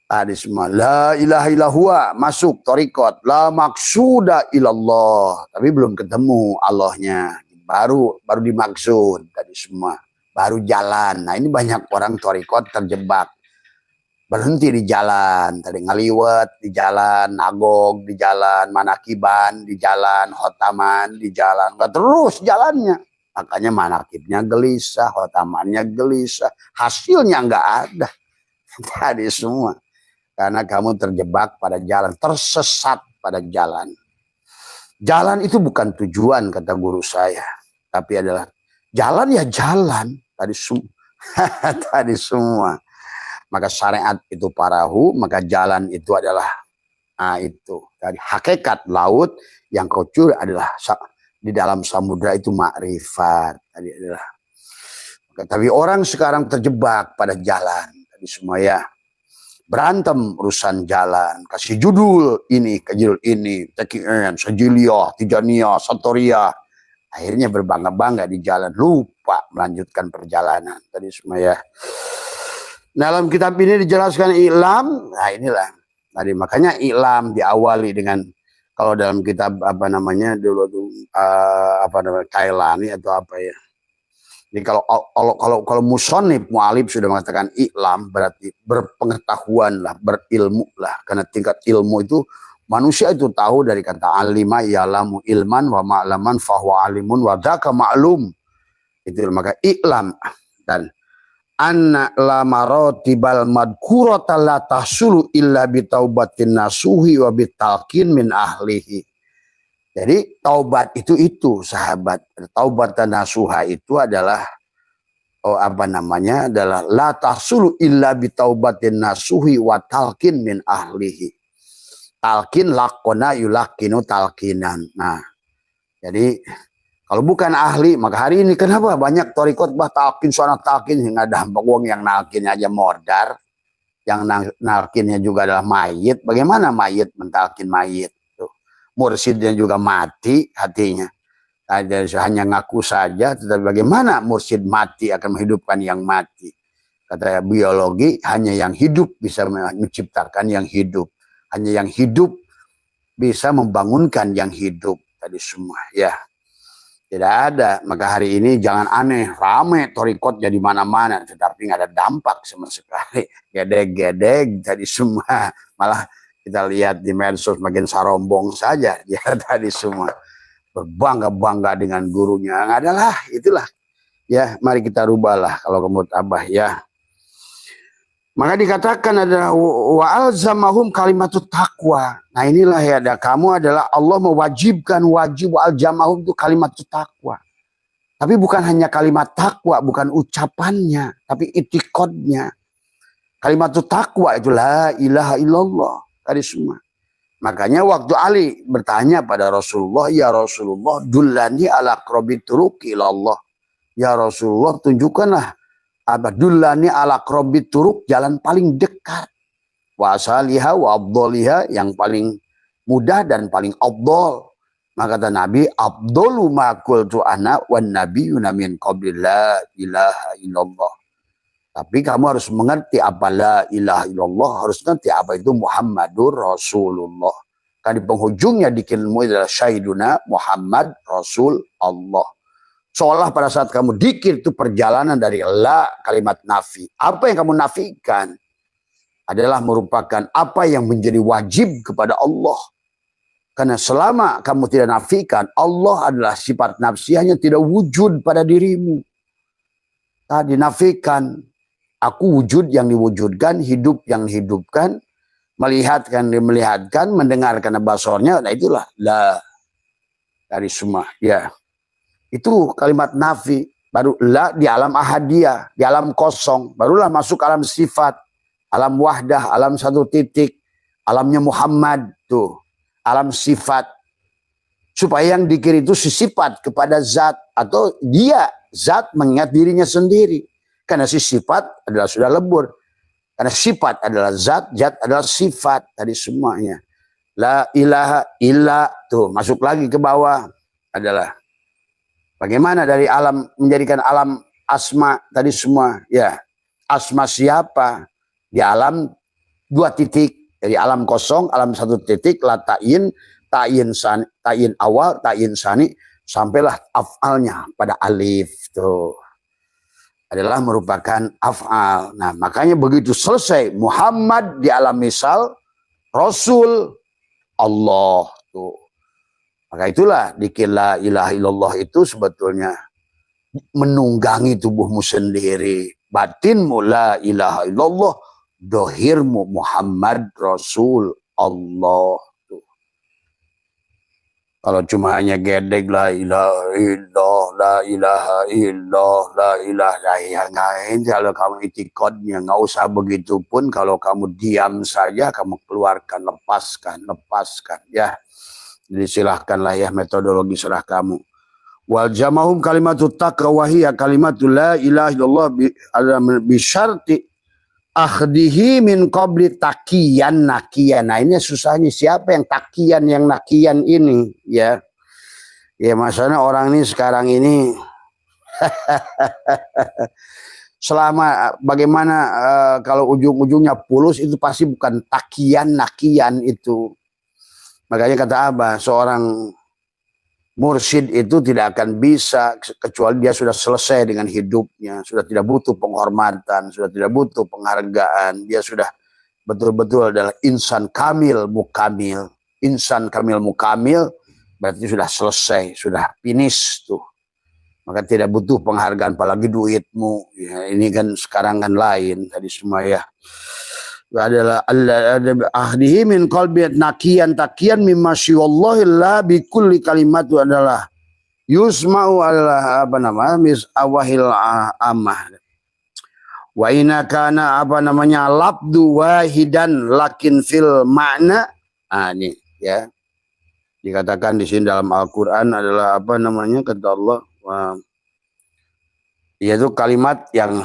Tadi semua la ilaha illallah masuk torikot, la maksuda ilallah, tapi belum ketemu Allahnya, baru dimaksud tadi semua, baru jalan. Nah ini banyak orang torikot terjebak, berhenti di jalan, tadi ngaliwet di jalan, nagog di jalan, manakiban di jalan, khotaman di jalan, nggak terus jalannya. Makanya manakibnya gelisah, khotamannya gelisah, hasilnya nggak ada. Tadi semua. Karena kamu terjebak pada jalan, tersesat pada jalan. Jalan itu bukan tujuan kata guru saya, tapi adalah jalan ya jalan. Tadi semua. Maka syariat itu parahu, maka jalan itu adalah itu. Dari hakikat laut yang kau curi adalah di dalam samudra itu makrifat. Tadi adalah. Tapi orang sekarang terjebak pada jalan. Tadi semua ya. Berantem urusan jalan, kasih judul ini, ke judul ini, TKN, Sajiliyah, Tijaniyah, Satoriyah. Akhirnya berbangga-bangga di jalan, lupa melanjutkan perjalanan. Tadi semua ya. Dalam kitab ini dijelaskan i'lam, nah inilah. Tadi makanya i'lam diawali dengan, kalau dalam kitab apa namanya dulu apa namanya Kailani atau apa ya. Jadi kalau musonib mu'alib sudah mengatakan i'lam berarti berpengetahuan lah, berilmu lah. Karena tingkat ilmu itu manusia itu tahu dari kata alima ya'lamu ilman wa ma'laman fahuwa alimun wa dzaka ma'lum. Itu maka i'lam dan anna la maratibal madkurata la tahsulu illa bitaubatin nasuhi wa bitalqin min ahlihi. Jadi taubat itu sahabat. Taubat dan nasuha itu adalah adalah la tahsulu illa bitaubatin nasuhi wa talqin min ahlihi. talkin lakona yulakinu talkinan. Nah, jadi kalau bukan ahli, maka hari ini kenapa banyak torikot talkin, suara talkin, hingga ada uang yang nalkinnya aja mordar, yang nalkinnya juga adalah mayit. Bagaimana mayit mentalkin mayit? Tuh. Mursidnya juga mati hatinya. Jadi hanya ngaku saja, tetapi bagaimana mursid mati akan menghidupkan yang mati? Kata biologi, hanya yang hidup bisa menciptakan yang hidup. Hanya yang hidup bisa membangunkan yang hidup. Tadi semua, ya. Tidak ada. Maka hari ini jangan aneh, rame torikot jadi mana-mana, tetapi nggak ada dampak sama sekali. Gedeg-gedeg tadi semua. Malah kita lihat di medsos makin sarombong saja. Ya tadi semua. Berbangga-bangga dengan gurunya. Nggak adalah, itulah. Ya, mari kita rubahlah kalau menurut Abah, ya. Maka dikatakan ada wa alzamahum kalimatut taqwa. Nah inilah ya, ada kamu adalah Allah mewajibkan, wajib wa alzamahum itu kalimatut taqwa. Tapi bukan hanya kalimat taqwa, bukan ucapannya, tapi itikadnya. Kalimatut taqwa itu la ilaha illallah tadi semua. Makanya waktu Ali bertanya pada Rasulullah, ya Rasulullah, dullani ala aqrabit turuqi ilallah. Ya Rasulullah, tunjukkanlah abadullani ala aqrabit turuq, jalan paling dekat. Wa asaliha wa afdaliha, yang paling mudah dan paling afdal. Maka kata Nabi, afdalu ma qultu ana wan nabiyyuna min qabli la ilaha illallah. Tapi kamu harus mengerti apa la ilaha illallah, harus mengerti apa itu Muhammadur Rasulullah. Kan di penghujungnya dikilmu adalah syahiduna Muhammad Rasul Allah. Seolah pada saat kamu dikir itu perjalanan dari la, kalimat nafi. Apa yang kamu nafikan adalah merupakan apa yang menjadi wajib kepada Allah. Karena selama kamu tidak nafikan, Allah adalah sifat nafsiyahnya tidak wujud pada dirimu. Tadi nafikan, aku wujud yang diwujudkan, hidup yang dihidupkan, melihatkan dimelihatkan, mendengarkan basornya. Nah itulah la dari semua, ya. Itu kalimat nafi. Baru la di alam ahadiyah, di alam kosong. Barulah masuk alam sifat, alam wahdah, alam satu titik, alamnya Muhammad tuh, alam sifat. Supaya yang dikir itu sifat kepada zat, atau dia zat mengingat dirinya sendiri. Karena si sifat adalah sudah lebur. Karena sifat adalah zat, zat adalah sifat tadi semuanya. La ilaha illa tuh masuk lagi ke bawah adalah bagaimana dari alam menjadikan alam asma tadi semua, ya. Asma siapa? Di alam dua titik, dari alam kosong, alam satu titik, la ta'in, sani, ta'in awal, ta'in sani, sampailah af'alnya pada alif tuh. Adalah merupakan af'al. Nah, makanya begitu selesai Muhammad di alam misal, Rasul Allah tuh. Maka itulah dikir la ilaha illallah itu sebetulnya menunggangi tubuhmu sendiri. Batinmu la ilaha illallah, dohirmu Muhammad Rasul Allah. Tuh. Kalau cuma hanya gedeg la ilaha illallah, la ilaha illallah, la ilaha illallah, kalau kamu itikadnya nggak usah begitu pun, kalau kamu diam saja, kamu keluarkan, lepaskan, ya. Jadi silahkanlah ya, metodologi serah kamu. Wal jamahum kalimatut taqwa hiya kalimatul la ilaha illallah bi syarti akhdihi min qabli taqiyan naqiyan. Nah ini susahnya, siapa yang taqiyan yang naqiyan ini, ya. Ya maksudnya orang ini sekarang ini selama bagaimana kalau ujung-ujungnya pulus itu pasti bukan taqiyan naqiyan itu. Makanya kata Abah, seorang mursyid itu tidak akan bisa kecuali dia sudah selesai dengan hidupnya, sudah tidak butuh penghormatan, sudah tidak butuh penghargaan, dia sudah betul-betul adalah insan kamil mukamil. Insan kamil mukamil berarti sudah selesai, sudah finish tuh. Maka tidak butuh penghargaan, apalagi duitmu. Ya, ini kan sekarang kan lain tadi semua, ya. Adalah ahdihi min qalbi naqiyan taqiyan mimma syiwallahi la bi kulli kalimat itu adalah yusma'u adalah apa namanya mis awahil amah wa ina kana apa namanya labdu wahidan lakin fil makna Ini ya. Dikatakan di sini dalam Al-Qur'an adalah apa namanya, kata Allah, yaitu kalimat yang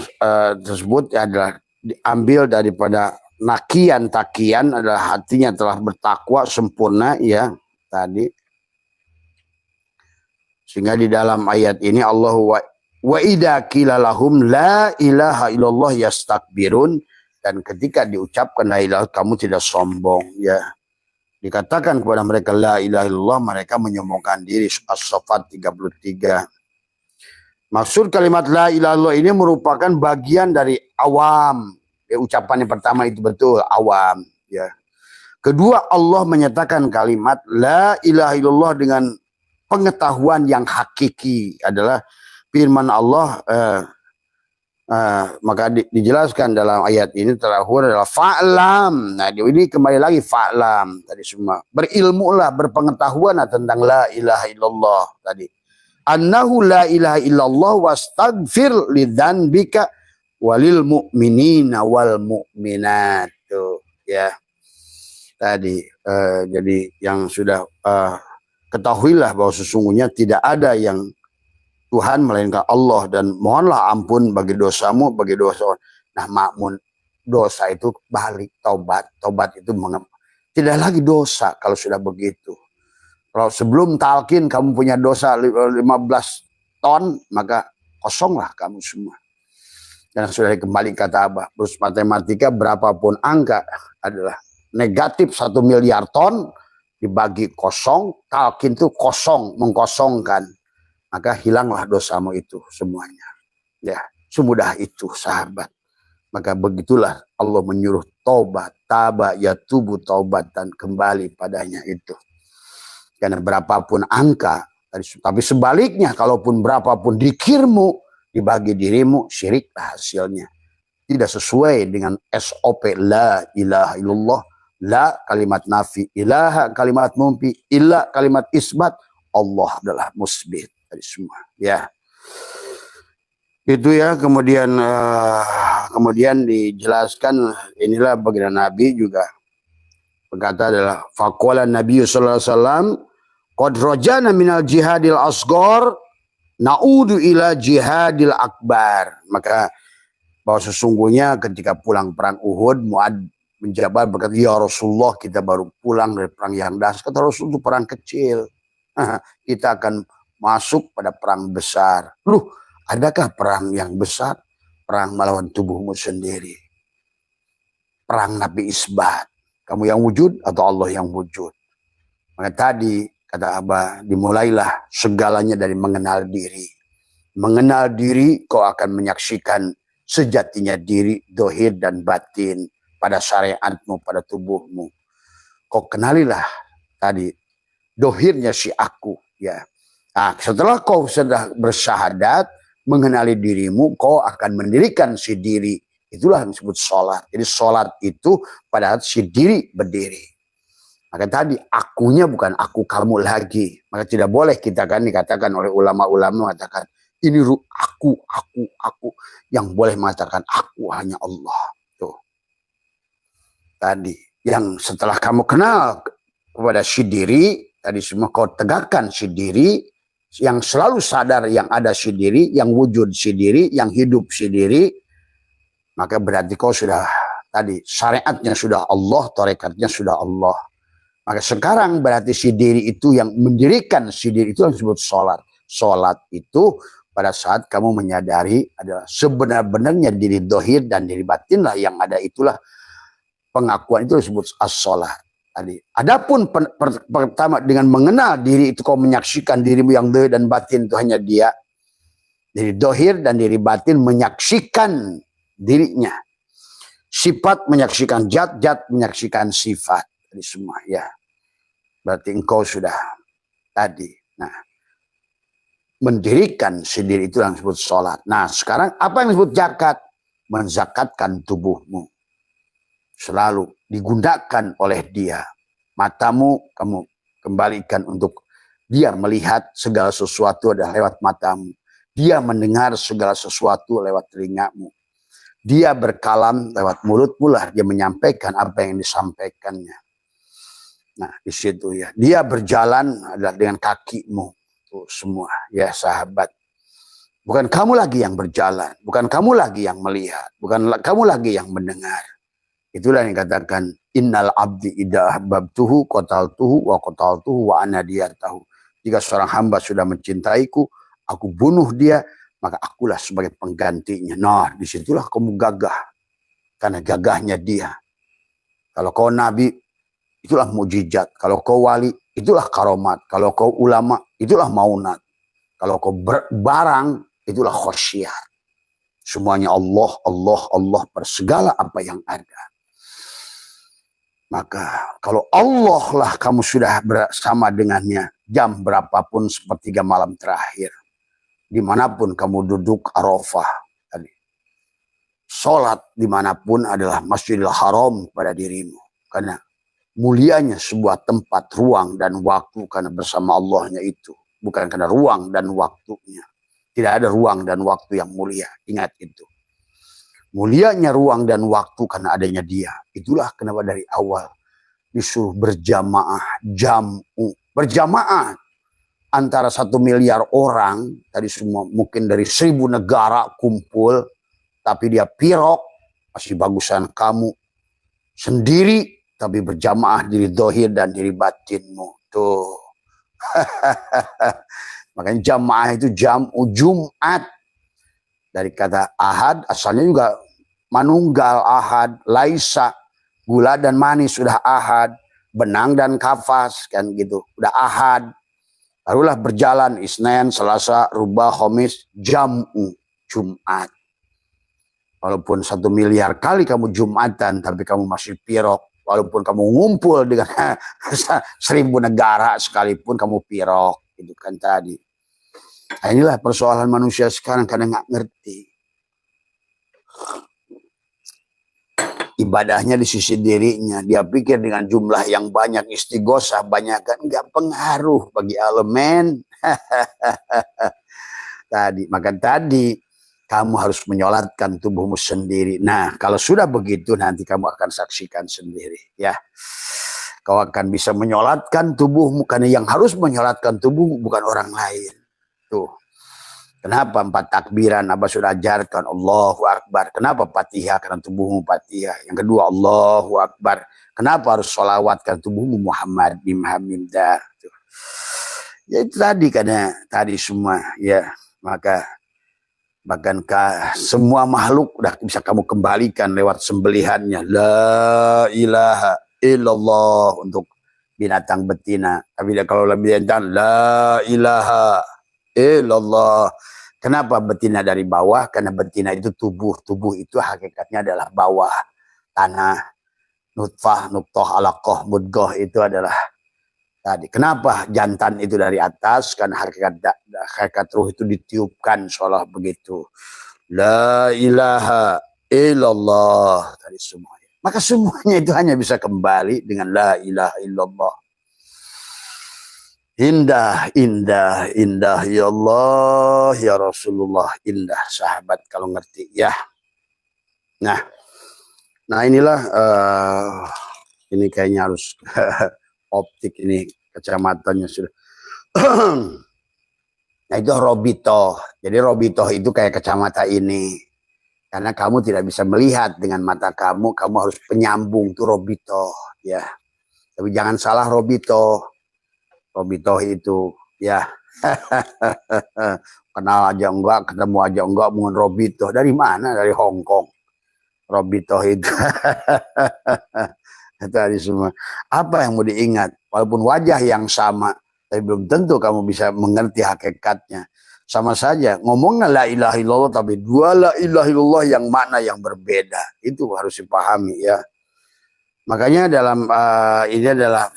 tersebut adalah diambil daripada nakian takian, adalah hatinya telah bertakwa sempurna ya tadi. Sehingga di dalam ayat ini Allah wa idza qila lahum la ilaha illallah yastakbirun, dan ketika diucapkan la ilaha, kamu tidak sombong ya. Dikatakan kepada mereka la ilaha illallah, mereka menyombongkan diri. As-Saffat 33. Maksud kalimat la ilaha illallah ini merupakan bagian dari awam. Ucapan yang pertama itu betul, awam ya. Kedua, Allah menyatakan kalimat la ilaha illallah dengan pengetahuan yang hakiki, adalah firman Allah. Maka dijelaskan dalam ayat ini terakhir adalah fa'lam. Nah, ini kembali lagi fa'lam tadi semua. Berilmulah, berpengetahuan tentang la ilaha illallah tadi. Annahu la ilaha illallah wastaghfir lidzanbika walil mu'minina wal mu'minat. Tuh, ya. Tadi jadi yang sudah ketahuilah bahwa sesungguhnya tidak ada yang Tuhan melainkan Allah, dan mohonlah ampun bagi dosamu, bagi dosa. Nah, makmun dosa itu balik, taubat. Taubat itu tidak lagi dosa kalau sudah begitu. Kalau sebelum talqin kamu punya dosa 15 ton, maka kosonglah kamu semua. Dan sudah kembali kata Abah, terus matematika berapapun angka adalah negatif 1 miliar ton dibagi kosong, talqin itu kosong, mengkosongkan. Maka hilanglah dosamu itu semuanya. Ya, semudah itu sahabat. Maka begitulah Allah menyuruh taubat, taba yatubu taubatan, kembali padanya itu. Karena berapapun angka, tapi sebaliknya kalaupun berapapun dikirmu dibagi dirimu, syiriklah hasilnya. Tidak sesuai dengan SOP la ilaha illallah, la kalimat nafi, ilaha kalimat mumpi, illa kalimat isbat, Allah adalah musbit. Dari semua ya itu ya. Kemudian dijelaskan inilah baginda Nabi juga berkata adalah faqala Nabi sallallahu alaihi wasallam qad rajana minal jihadil asghar naudu ila jihadil akbar. Maka bahwa sesungguhnya ketika pulang perang Uhud, Mu'ad bin Jabal berkata, ya Rasulullah, kita baru pulang dari perang yang dahsyat. Kata Rasul, itu perang kecil, kita akan masuk pada perang besar. Loh, adakah perang yang besar? Perang melawan tubuhmu sendiri. Perang Nabi Isbat. Kamu yang wujud atau Allah yang wujud? Maka tadi, kata Abah, dimulailah segalanya dari mengenal diri. Mengenal diri, kau akan menyaksikan sejatinya diri, dohir dan batin pada syariatmu, pada tubuhmu. Kau kenalilah tadi, dohirnya si aku, ya. Nah, setelah kau sudah bersyahadat, mengenali dirimu, kau akan mendirikan si diri. Itulah yang disebut sholat. Jadi sholat itu pada si diri berdiri. Maka tadi akunya bukan aku kamu lagi. Maka tidak boleh kita kan dikatakan oleh ulama-ulama mengatakan ini aku. Yang boleh mengatakan aku hanya Allah. Tuh. Tadi yang setelah kamu kenal kepada si diri, tadi semua kau tegakkan si diri, yang selalu sadar yang ada si diri, yang wujud si diri, yang hidup si diri, maka berarti kau sudah tadi syariatnya sudah Allah, tarekatnya sudah Allah. Maka sekarang berarti si diri itu yang mendirikan si diri itu yang disebut sholat. Sholat itu pada saat kamu menyadari adalah sebenar-benarnya diri dohir dan diri batinlah yang ada, itulah pengakuan itu disebut as-sholat. Adapun pertama dengan mengenal diri itu kau menyaksikan dirimu yang dohir dan batin itu hanya dia. Diri dohir dan diri batin menyaksikan dirinya. Sifat menyaksikan zat, zat menyaksikan sifat. Jadi semua ya. Berarti engkau sudah tadi. Nah, mendirikan sendiri itu yang disebut sholat. Nah, sekarang apa yang disebut zakat? Menzakatkan tubuhmu. Selalu digunakan oleh dia. Matamu kamu kembalikan untuk dia melihat segala sesuatu adalah lewat matamu. Dia mendengar segala sesuatu lewat telingamu. Dia berkalam lewat mulutmu lah. Dia menyampaikan apa yang disampaikannya. Nah, di situ ya. Dia berjalan adalah dengan kakimu. Tuh semua ya sahabat. Bukan kamu lagi yang berjalan, bukan kamu lagi yang melihat, bukan kamu lagi yang mendengar. Itulah yang dikatakan innal abdi idza ahbabtuhu qataltuhu wa qataltuhu wa ana diyatahu. Jika seorang hamba sudah mencintaiku, aku bunuh dia, maka akulah sebagai penggantinya. Nah, disitulah kamu gagah. Karena gagahnya dia. Kalau kau nabi, itulah mujizat. Kalau kau wali, itulah karomat. Kalau kau ulama, itulah maunat. Kalau kau barang, itulah khosyah. Semuanya Allah, Allah, Allah per segala apa yang ada. Maka kalau Allah lah kamu sudah bersama dengannya, jam berapapun sepertiga malam terakhir, dimanapun kamu duduk Arafah, sholat dimanapun adalah Masjidil Haram pada dirimu. Karena mulianya sebuah tempat, ruang dan waktu karena bersama Allahnya itu. Bukan karena ruang dan waktunya. Tidak ada ruang dan waktu yang mulia. Ingat itu. Mulianya ruang dan waktu karena adanya dia. Itulah kenapa dari awal disuruh berjamaah, jam'u. Berjamaah antara 1 miliar orang, tadi semua mungkin dari 1000 negara kumpul, tapi dia pirok, masih bagusan kamu. Sendiri, tapi berjamaah diri dohir dan diri batinmu. Tuh. Makanya jamaah itu jam'u Jumat. Dari kata ahad, asalnya juga manunggal ahad, laisa, gula dan manis sudah ahad, benang dan kafas, kan gitu, udah ahad. Barulah berjalan Isnin, Selasa, Rubah, Khamis, jam'u Jumat. Walaupun 1 miliar kali kamu Jumatan, tapi kamu masih pirok. Walaupun kamu ngumpul dengan 1000 negara sekalipun kamu pirok, gitu kan tadi. Nah, inilah persoalan manusia sekarang kadang nggak ngerti. Ibadahnya di sisi dirinya, dia pikir dengan jumlah yang banyak istighosah banyak kan nggak pengaruh bagi elemen. Maka tadi kamu harus menyolatkan tubuhmu sendiri. Nah, kalau sudah begitu nanti kamu akan saksikan sendiri, ya. Kau akan bisa menyolatkan tubuhmu karena yang harus menyolatkan tubuhmu bukan orang lain. Tuh. Kenapa 4 takbiran Abah sudah ajarkan Allahu Akbar. Kenapa Fatihah? Karena tubuhmu Fatihah. Yang kedua Allahu Akbar. Kenapa harus sholawatkan tubuhmu Muhammad bin Hamimdah. Ya itu tadi karena tadi semua ya. Maka bahkan semua makhluk udah bisa kamu kembalikan lewat sembelihannya. La ilaha illallah untuk binatang betina. Tapi kalau lebih jantan la ilaha illallah. Kenapa betina dari bawah? Karena betina itu tubuh. Tubuh itu hakikatnya adalah bawah. Tanah, nutfah, nuktoh, alaqoh, mudgoh itu adalah tadi. Kenapa jantan itu dari atas? Karena hakikat ruh itu ditiupkan seolah begitu. La ilaha illallah. Tadi semuanya. Maka semuanya itu hanya bisa kembali dengan la ilaha illallah. Indah, indah, indah ya Allah, ya Rasulullah, indah sahabat kalau ngerti ya. Nah inilah ini kayaknya harus optik ini kacamatannya sudah. Nah itu robito. Jadi robito itu kayak kacamata ini. Karena kamu tidak bisa melihat dengan mata kamu harus penyambung tuh robito ya. Tapi jangan salah robito. Robito itu ya kenal aja enggak, ketemu aja enggak dengan Robito. Dari mana? Dari Hong Kong. Robito itu tadi semua apa yang mau diingat, walaupun wajah yang sama tapi belum tentu kamu bisa mengerti hakikatnya. Sama saja ngomongnya la ilaha illallah tapi dua la ilaha illallah yang makna yang berbeda, itu harus dipahami ya. Makanya dalam ini adalah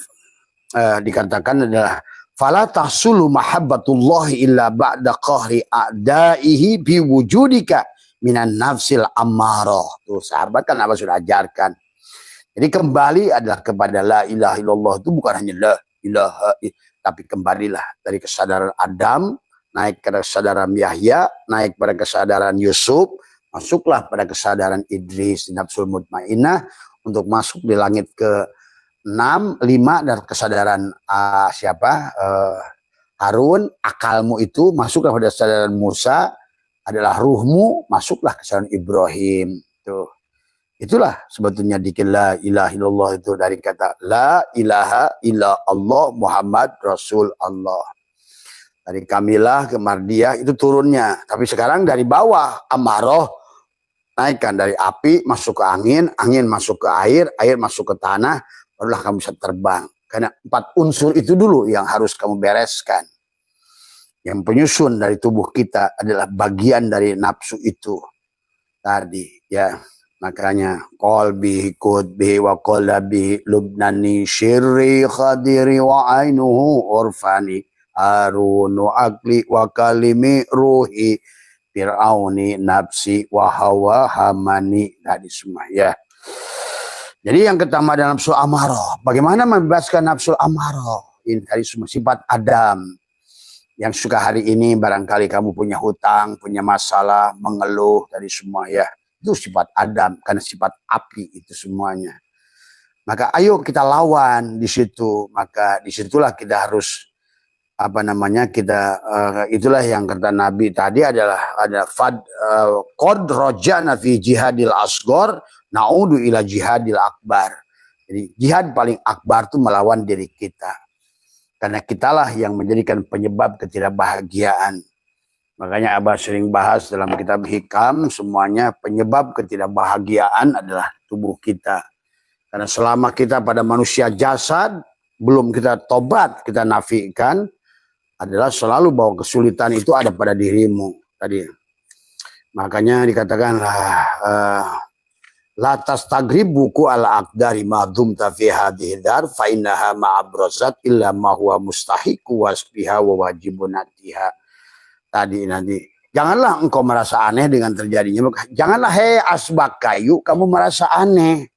dikatakan adalah fala tahsulu mahabbatullahi illa ba'da qahri a'daihi biwujudika minan nafsil ammarah. Tuh sahabat kan apa sudah ajarkan. Jadi kembali adalah kepada la ilaha illallah itu bukan hanya la ilaha tapi kembalilah dari kesadaran Adam naik ke kesadaran Yahya, naik pada kesadaran Yusuf, masuklah pada kesadaran Idris di nafsul mutmainnah untuk masuk di langit ke 5 dan kesadaran Harun, akalmu itu masuklah pada kesadaran Musa, adalah ruhmu masuklah kesadaran Ibrahim. Itulah sebetulnya dikir la ilaha illallah itu dari kata la ilaha illa Allah Muhammad Rasul Allah. Dari kamilah ke mardiyah itu turunnya. Tapi sekarang dari bawah amaroh, naikkan dari api masuk ke angin, angin masuk ke air, air masuk ke tanah, barulah kamu bisa terbang. Karena 4 unsur itu dulu yang harus kamu bereskan. Yang penyusun dari tubuh kita adalah bagian dari nafsu itu tadi, ya. Makanya qalbi qudbi wa qalbi lubnani syirri khadiri wa ainuhu urfani arunu akli wa kalimi ruhi fir'auni nafsi wa hawa hamani. Tadi semua, ya. Jadi yang pertama adalah nafsu amarah. Bagaimana membebaskan nafsu amarah? Ini tadi semua sifat Adam. Yang suka hari ini barangkali kamu punya hutang, punya masalah, mengeluh, tadi semua, ya. Itu sifat Adam, karena sifat api itu semuanya. Maka ayo kita lawan di situ. Maka disitulah kita harus itulah yang kata Nabi tadi adalah ada qad rajana fi jihadil asghar na'udu ila jihadil akbar. Jadi jihad paling akbar itu melawan diri kita. Karena kitalah yang menjadikan penyebab ketidakbahagiaan. Makanya Abah sering bahas dalam kitab Hikam, semuanya penyebab ketidakbahagiaan adalah tubuh kita. Karena selama kita pada manusia jasad, belum kita tobat, kita nafikan, adalah selalu bahwa kesulitan itu ada pada dirimu. Tadi. Makanya dikatakan, la tastagribuku ala aqdari ma'dum tafi hadhihi dar fa innaha ma'abrozat illa ma huwa mustahiku wasbiha wa wajibun atiha. Tadi nanti janganlah engkau merasa aneh dengan terjadinya. Janganlah hei asbak kayu kamu merasa aneh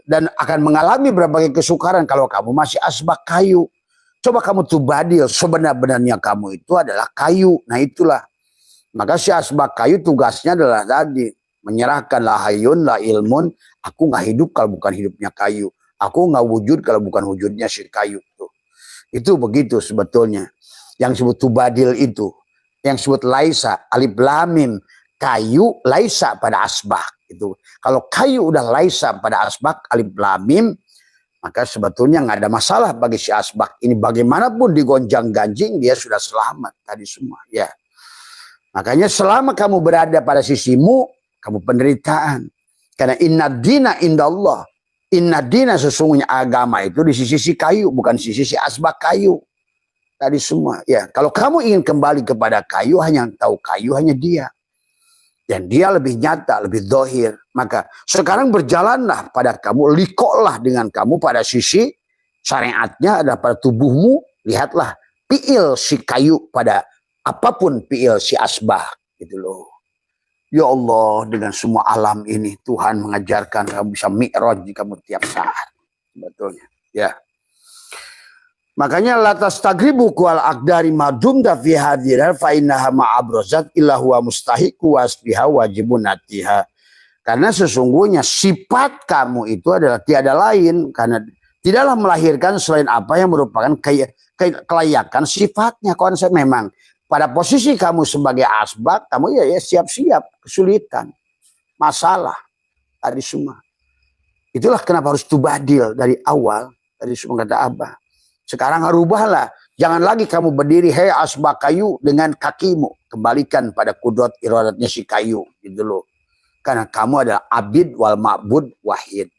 dan akan mengalami berbagai kesukaran kalau kamu masih asbak kayu. Coba kamu tubadil, sebenar-benarnya kamu itu adalah kayu. Nah itulah. Maka si asbak kayu tugasnya adalah tadi menyerahkan la hayyun la ilmun. Aku nggak hidup kalau bukan hidupnya kayu. Aku nggak wujud kalau bukan wujudnya si kayu. Itu begitu sebetulnya. Yang disebut tubadil itu. Yang disebut laisa, alif lamim. Kayu laisa pada asbak. Itu. Kalau kayu udah laisa pada asbak, alif lamim, maka sebetulnya nggak ada masalah bagi si asbak. Ini bagaimanapun digonjang-ganjing, dia sudah selamat tadi semua. Ya. Makanya selama kamu berada pada sisimu, kamu penderitaan. Karena inna dina indallah. Inna dina sesungguhnya agama itu di sisi si kayu, bukan di sisi asbak kayu. Tadi semua. Ya, kalau kamu ingin kembali kepada kayu, hanya tahu kayu hanya dia. Dan dia lebih nyata, lebih dohir. Maka sekarang berjalanlah pada kamu, likoklah dengan kamu pada sisi syariatnya ada pada tubuhmu. Lihatlah piil si kayu pada apapun piil si asbak. Gitu loh. Ya Allah, dengan semua alam ini Tuhan mengajarkan kamu bisa mi'raj kamu tiap saat. Betulnya. Ya. Makanya latas tagribu kual akdari madumda fi hadiran fa innaha ma'abrozat illa huwa mustahiqu wasbiha wajibun atiha. Karena sesungguhnya sifat kamu itu adalah tiada lain karena tidaklah melahirkan selain apa yang merupakan kelayakan sifatnya. Konsep memang pada posisi kamu sebagai asbak, kamu ya siap-siap kesulitan, masalah, tadi semua. Itulah kenapa harus tubadil dari awal, tadi semua kata Abah. Sekarang rubahlah, jangan lagi kamu berdiri, hei asbak kayu dengan kakimu. Kembalikan pada kudrat iradatnya si kayu, gitu loh. Karena kamu adalah abid wal ma'bud wahid.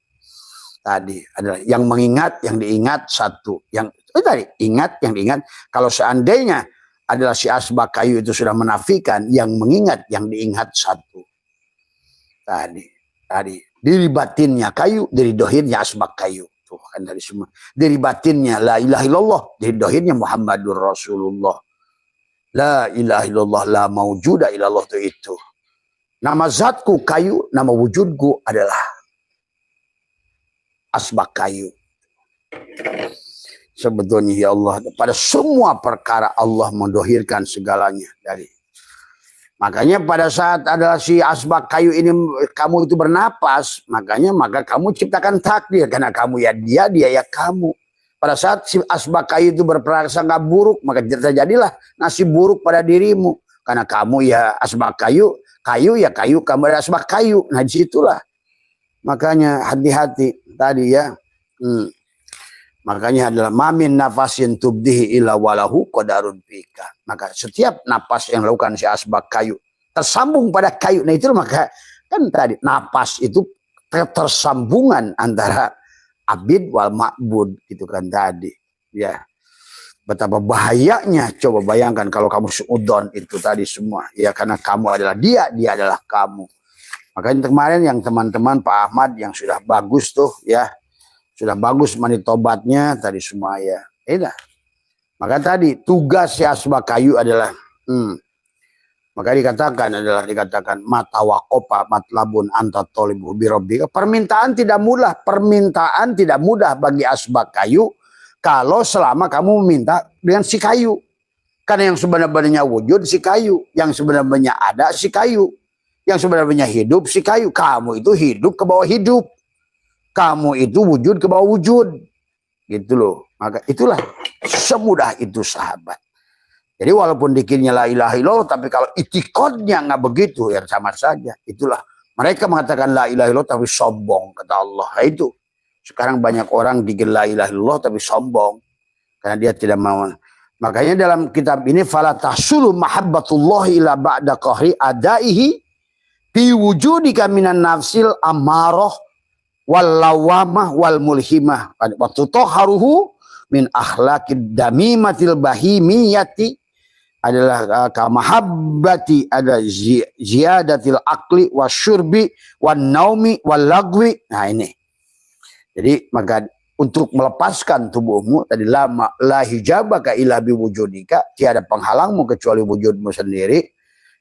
Tadi adalah yang mengingat, yang diingat satu. Yang tadi ingat, yang diingat. Kalau seandainya adalah si asbak kayu itu sudah menafikan, yang mengingat, yang diingat satu. Tadi diri batinnya kayu, diri dohirnya asbak kayu. Tuh kan dari semua. Diri batinnya la ilaha illallah, diri dohirnya Muhammadur Rasulullah. La ilaha illallah, la maujuda illallah itu. Nama zatku kayu, nama wujudku adalah asbak kayu. Sebetulnya ya Allah, pada semua perkara Allah mendohirkan segalanya dari. Makanya pada saat adalah si asbak kayu ini kamu itu bernapas, maka kamu ciptakan takdir karena kamu ya dia ya kamu. Pada saat si asbak kayu itu berprasangka buruk, maka terjadilah nasib buruk pada dirimu karena kamu ya asbak kayu ya kayu, kamu ada asbak kayu. Nah disitulah makanya hati-hati tadi ya. Makanya adalah mamin nafasin tubdihi ila walahu qadarun fika. Maka setiap napas yang dilakukan si asbak kayu tersambung pada kayu. Nah itu maka kan tadi napas itu tersambungan antara abid wal ma'bud gitu kan tadi. Ya. Betapa bahayanya, coba bayangkan kalau kamu suudon itu tadi semua. Ya karena kamu adalah dia adalah kamu. Makanya kemarin yang teman-teman Pak Ahmad yang sudah bagus tuh ya. Sudah bagus manitobatnya tadi semua ya. Maka tadi tugas si asbak kayu adalah maka dikatakan mata wakopa matlabun anta tolibu birobika. Permintaan tidak mudah bagi asbak kayu kalau selama kamu minta dengan si kayu. Karena yang sebenarnya wujud si kayu, yang sebenarnya ada si kayu, yang sebenarnya hidup si kayu. Kamu itu hidup ke bawah hidup. Kamu itu wujud ke bawah wujud. Gitu loh. Maka itulah semudah itu sahabat. Jadi walaupun dikirnya la ilaha illallah, tapi kalau itikadnya nggak begitu, ya sama saja. Itulah. Mereka mengatakan la ilaha illallah tapi sombong, kata Allah. Nah, itu. Sekarang banyak orang dikir la ilaha illallah tapi sombong. Karena dia tidak mau. Makanya dalam kitab ini, fala tahsulu mahabbatullahi ila ba'da qahri adaihi fi wujudika minan nafsil amarah wal lawamah wal mulhimah wa tutahharuhu min akhlaqid damimatil bahimiyati adalah kamahabbati ada ziyadatil akli wasyurbi wan naumi wal lagwi. Nah ini. Jadi maka untuk melepaskan tubuhmu tadi la hijabaka illa biwujudika, tiada penghalangmu kecuali wujudmu sendiri.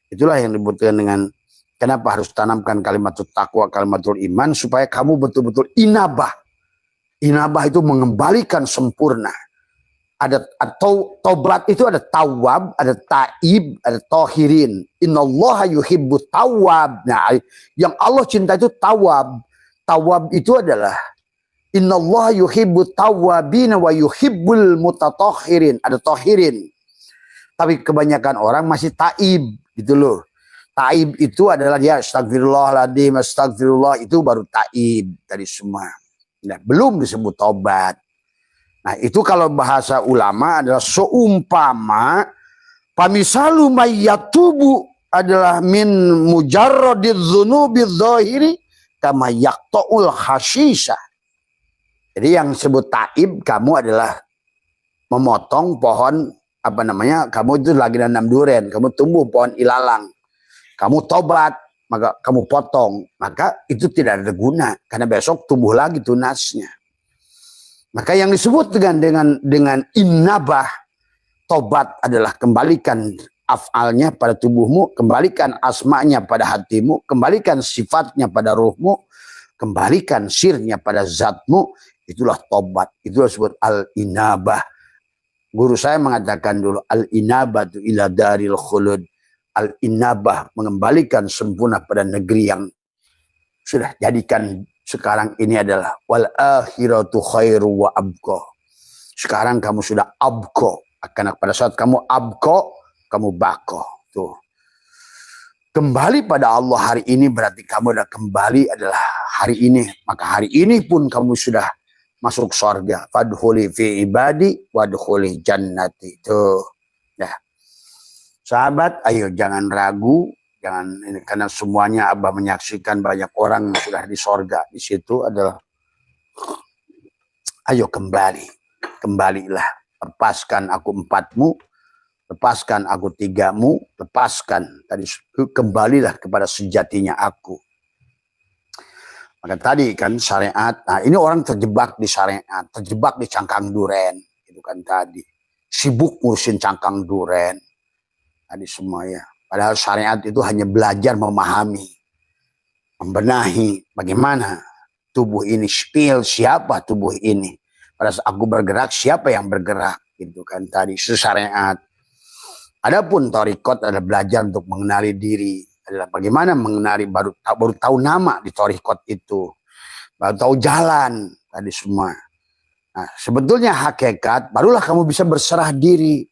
Itulah yang dibutuhkan dengan kenapa harus tanamkan kalimatul taqwa, kalimatul iman, supaya kamu betul-betul inabah. Inabah itu mengembalikan sempurna. Ada atau taubat itu ada tawab, ada taib, ada tohirin. Innallaha yuhibbut tawab. Nah, yang Allah cinta itu tawab. Tawab itu adalah innallaha yuhibbut tawabina wa yuhibbul mutatahhirin. Ada tohirin. Tapi kebanyakan orang masih taib gitu loh. Taib itu adalah dia astagfirullahaladzim, astagfirullah, itu baru taib tadi semua. Nah, belum disebut tobat. Nah itu kalau bahasa ulama adalah seumpama pamisalu mayyatubu adalah min mujarradiz dzunubiz zahiri kama yaqta'ul hashisha. Jadi yang disebut taib kamu adalah memotong pohon apa namanya, kamu itu lagi nanam duren, kamu tumbuh pohon ilalang. Kamu tobat, maka kamu potong, maka itu tidak ada guna karena besok tumbuh lagi tunasnya. Maka yang disebut dengan innabah, tobat adalah kembalikan afalnya pada tubuhmu, kembalikan asmanya pada hatimu, kembalikan sifatnya pada ruhmu, kembalikan sirnya pada zatmu. Itulah tobat, itulah disebut al-inabah. Guru saya mengatakan dulu, al-inabatu ila daril khulud. Al-inabah mengembalikan sempurna pada negeri yang sudah jadikan sekarang ini adalah wal akhiratu khairu wa abqa. Sekarang kamu sudah abqa, akan pada saat kamu abqa, kamu baqa. Tuh. Kembali pada Allah hari ini berarti kamu sudah kembali adalah hari ini. Maka hari ini pun kamu sudah masuk surga. Fadkhuli fi ibadi wadkhuli jannati. Tuh. Ya. Sahabat, ayo jangan ragu, jangan ini, karena semuanya Abah menyaksikan banyak orang sudah di sorga. Di situ adalah, ayo kembalilah, lepaskan aku empatmu, lepaskan aku tigamu, lepaskan tadi, kembalilah kepada sejatinya aku. Maka tadi kan syariat, nah ini orang terjebak di syariat, terjebak di cangkang duren, itu kan tadi, sibuk ngurusin cangkang duren. Tadi semua ya. Padahal syariat itu hanya belajar memahami, membenahi bagaimana tubuh ini, siapa tubuh ini. Pada saat aku bergerak, siapa yang bergerak, gitu kan tadi syariat. Adapun torikot adalah belajar untuk mengenali diri, adalah bagaimana mengenali baru tahu nama di torikot itu, baru tahu jalan tadi semua. Nah, sebetulnya hakikat barulah kamu bisa berserah diri.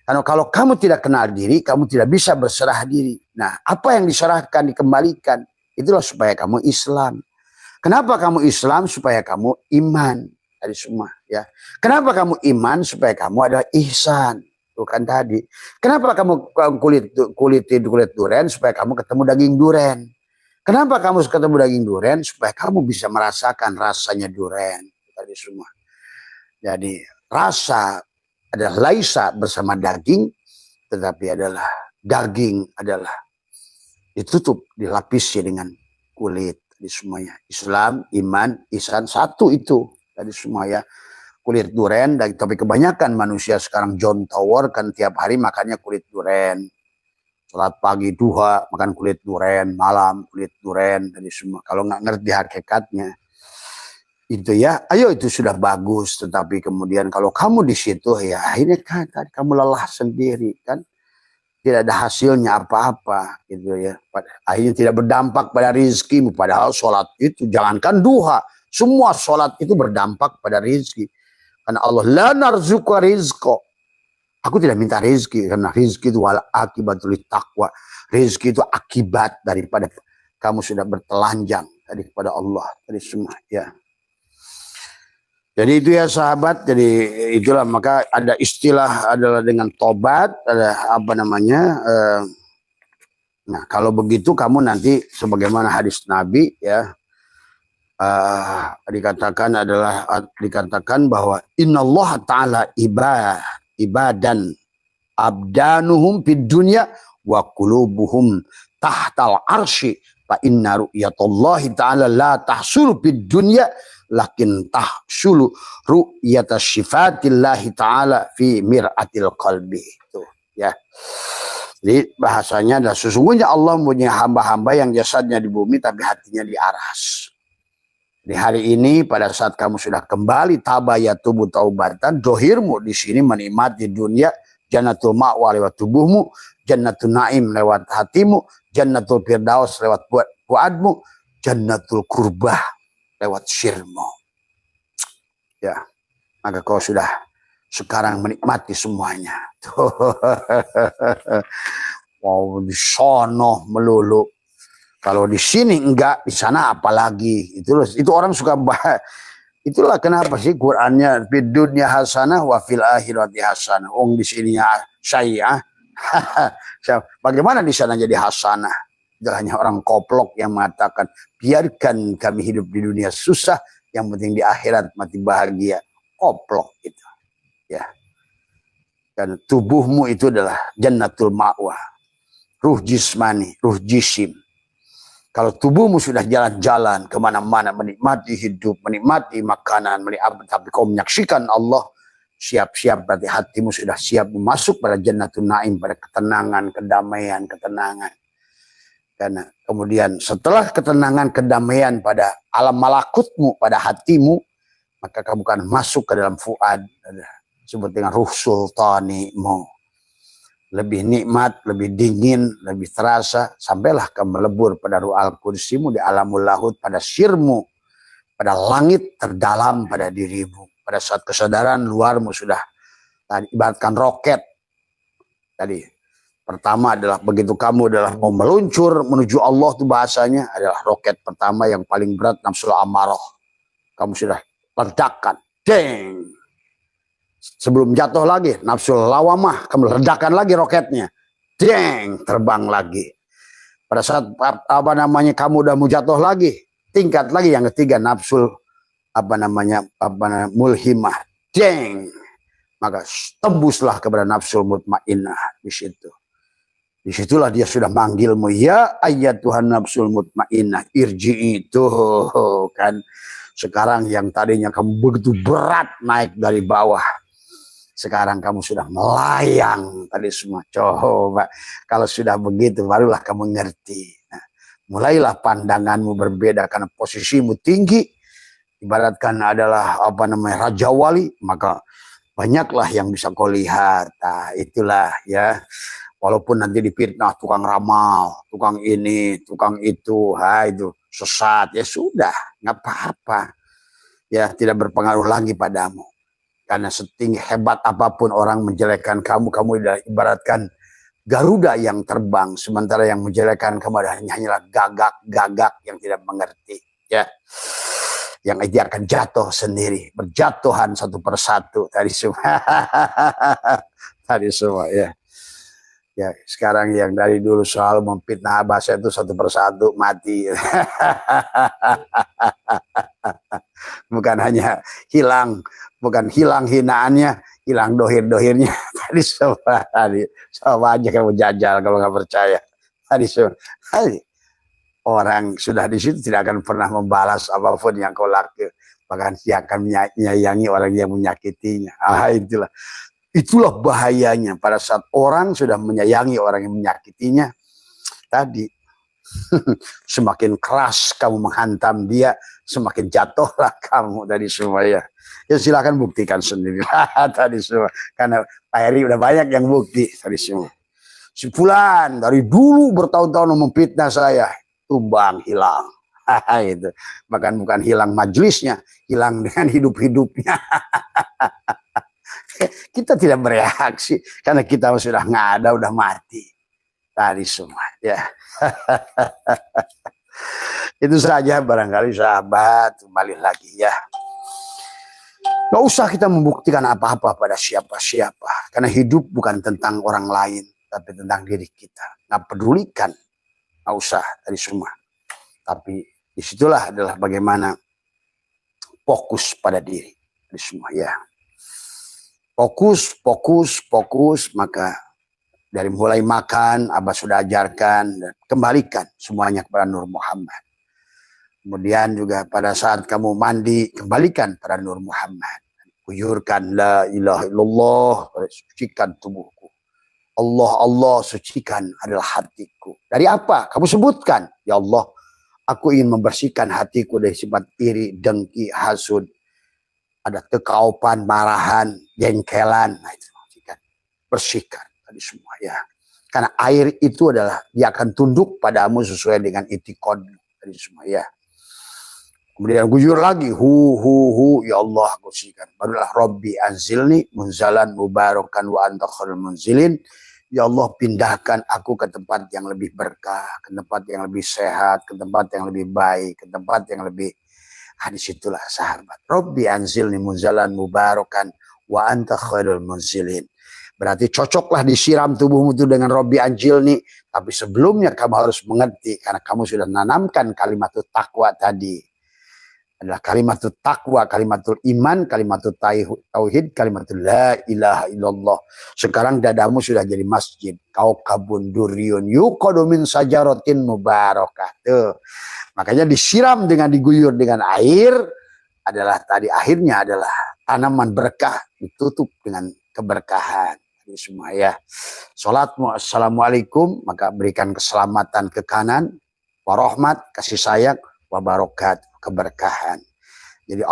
Karena kalau kamu tidak kenal diri, kamu tidak bisa berserah diri. Nah, apa yang diserahkan dikembalikan, itulah supaya kamu Islam. Kenapa kamu Islam? Supaya kamu iman. Tadi semua ya. Kenapa kamu iman? Supaya kamu ada ihsan. Bukan tadi. Kenapa kamu kulit duren? Supaya kamu ketemu daging duren. Kenapa kamu ketemu daging duren? Supaya kamu bisa merasakan rasanya duren. Tadi semua. Jadi rasa adalah laisa bersama daging, tetapi adalah daging adalah ditutup, dilapisi dengan kulit. Di semuanya Islam, iman, ihsan, satu itu tadi semua ya. Kulit duren, tapi kebanyakan manusia sekarang John Tower kan tiap hari makannya kulit duren. Salat pagi duha makan kulit duren, malam kulit duren tadi semua. Kalau nggak ngerti hakikatnya itu ya, ayo itu sudah bagus. Tetapi kemudian kalau kamu di situ ya ini kan kamu lelah sendiri kan. Tidak ada hasilnya apa-apa gitu ya. Akhirnya tidak berdampak pada rizkimu. Padahal sholat itu jangankan duha, semua sholat itu berdampak pada rizki. Karena Allah la narzuqa rizqa. Aku tidak minta rizki karena rizki itu wal akibatul taqwa. Rizki itu akibat daripada kamu sudah bertelanjang daripada Allah dari semua ya. Jadi itu ya sahabat, jadi itulah maka ada istilah adalah dengan tobat, ada apa namanya. Nah kalau begitu kamu nanti sebagaimana hadis Nabi ya dikatakan bahwa innallaha ta'ala ibadan abdanuhum fid dunya wa qulubuhum tahtal arsy fa inna ru'yatallahi ta'ala la tahsulu fid dunya lakin tahsulu ru'yata sifatillahi ta'ala fi mir'atil qalbi. Itu ya. Jadi bahasanya adalah sesungguhnya Allah mempunyai hamba-hamba yang jasadnya di bumi tapi hatinya di aras. Di hari ini pada saat kamu sudah kembali tabayatubu taubatan, dohirmu di sini menikmati dunia, jannatul ma'wa lewat tubuhmu, jannatul naim lewat hatimu, jannatul firdaus lewat fuadmu, jannatul kurbah lewat sirmu. Ya, maka kau sudah sekarang menikmati semuanya. Mau di sono melulu. Kalau di sini enggak, di sana apalagi. Itu orang suka bahas. Itulah kenapa sih Qur'annya fid dunya hasanah wa fil akhirati hasanah. Di sininya syai'ah. Bagaimana di sana jadi hasanah? Hanya orang koplok yang mengatakan biarkan kami hidup di dunia susah, yang penting di akhirat mati bahagia. Koplok itu ya. Dan tubuhmu itu adalah jannatul ma'wa, ruh jismani, ruh jisim. Kalau tubuhmu sudah jalan-jalan kemana-mana, menikmati hidup, menikmati makanan, tapi kau menyaksikan Allah, siap-siap berarti hatimu sudah siap masuk pada jannatul naim, pada ketenangan, kedamaian, ketenangan. Karena kemudian setelah ketenangan, kedamaian pada alam malakutmu, pada hatimu, maka kamu akan masuk ke dalam fuad, disebut dengan ruh sultanimu. Lebih nikmat, lebih dingin, lebih terasa, sampailah kamu melebur pada ruh al-kursimu di alamul lahut, pada sirmu, pada langit terdalam pada dirimu. Pada saat kesadaran luarmu sudah ibaratkan roket. Tadi pertama adalah begitu kamu adalah mau meluncur menuju Allah, itu bahasanya adalah roket pertama yang paling berat, nafsul amarah. Kamu sudah ledakan, deng. Sebelum jatuh lagi nafsul lawamah, kamu ledakan lagi roketnya, deng, terbang lagi. Pada saat kamu udah mau jatuh lagi, tingkat lagi yang ketiga nafsul mulhimah, deng. Maka tembuslah kepada nafsul mutmainnah di situ. Disitulah dia sudah manggilmu, ya ayat Tuhan nafsul mutmainnah irji'i, itu kan. Sekarang yang tadinya kamu begitu berat naik dari bawah, sekarang kamu sudah melayang tadi semua. Coba kalau sudah begitu barulah kamu ngerti. Nah, mulailah pandanganmu berbeda karena posisimu tinggi, ibaratkan adalah raja wali, maka banyaklah yang bisa kau lihat. Nah, itulah ya. Walaupun nanti difitnah tukang ramal, tukang ini, tukang itu, itu sesat, ya sudah, nggak apa-apa. Ya tidak berpengaruh lagi padamu. Karena setinggi hebat apapun orang menjelekkan kamu, kamu ibaratkan Garuda yang terbang, sementara yang menjelekkan kamu hanyalah gagak-gagak yang tidak mengerti. Ya, yang dia akan jatuh sendiri, berjatuhan satu persatu tadi semua, tadi semua ya. Ya, sekarang yang dari dulu soal memfitnah Abah itu satu persatu mati. Bukan hanya hilang, bukan hilang hinaannya, hilang dohir-dohirnya. Tadi coba aja kamu jajal kalau nggak percaya. Tadi orang sudah di situ tidak akan pernah membalas apapun yang kau lakukan. Bahkan dia akan menyayangi orang yang menyakitinya. Itulah bahayanya pada saat orang sudah menyayangi orang yang menyakitinya. Tadi semakin keras kamu menghantam dia, semakin jatuhlah kamu tadi semua ya. Ya silakan buktikan sendiri tadi semua. Karena Pak Heri udah banyak yang bukti tadi semua. Si Fulan dari dulu bertahun-tahun memfitnah saya, tumbang hilang. Itu. Bahkan bukan hilang majelisnya, hilang dengan hidup-hidupnya. Kita tidak bereaksi karena kita sudah nggak ada, udah mati tadi semua ya. Itu saja barangkali sahabat, kembali lagi ya. Nggak usah kita membuktikan apa-apa pada siapa-siapa, karena hidup bukan tentang orang lain tapi tentang diri kita. Nggak pedulikan, nggak usah tadi semua. Tapi disitulah adalah bagaimana fokus pada diri tadi semua ya. Fokus, maka dari mulai makan, Abah sudah ajarkan, dan kembalikan semuanya kepada Nur Muhammad. Kemudian juga pada saat kamu mandi, kembalikan pada Nur Muhammad. Guyurkan la ilaha illallah, sucikan tubuhku. Allah, sucikan adalah hatiku. Dari apa? Kamu sebutkan, ya Allah, aku ingin membersihkan hatiku dari sifat iri, dengki, hasud, ada kekaupan, marahan, jengkelan, nah itu bersihkan tadi semua ya. Karena air itu adalah dia akan tunduk padamu sesuai dengan itikad tadi semua ya. Kemudian guyur lagi, hu, ya Allah bersihkan. Barulah Rabbi anzilni munzalan mubarakan wa anta khairul munzilin. Ya Allah pindahkan aku ke tempat yang lebih berkah, ke tempat yang lebih sehat, ke tempat yang lebih baik, ke tempat yang lebih. Disitulah sahabat. Rabbi anzilni munzalan mubarakan wa anta khairul munzilin. Berarti cocoklah disiram tubuhmu itu dengan Rabbi anzilni. Tapi sebelumnya kamu harus mengerti. Karena kamu sudah menanamkan kalimat takwa tadi. Adalah kalimat takwa, kalimatul iman, kalimatul tauhid, kalimatul la ilaha illallah. Sekarang dadamu sudah jadi masjid. Kau kabun duryun yuqadu min sajaratin mubarakah. Tuh. Makanya disiram dengan diguyur dengan air adalah tadi akhirnya adalah tanaman berkah ditutup dengan keberkahan. Ini semua ya. Salatmu assalamualaikum, maka berikan keselamatan ke kanan, warahmat, kasih sayang, wabarokat, keberkahan. Jadi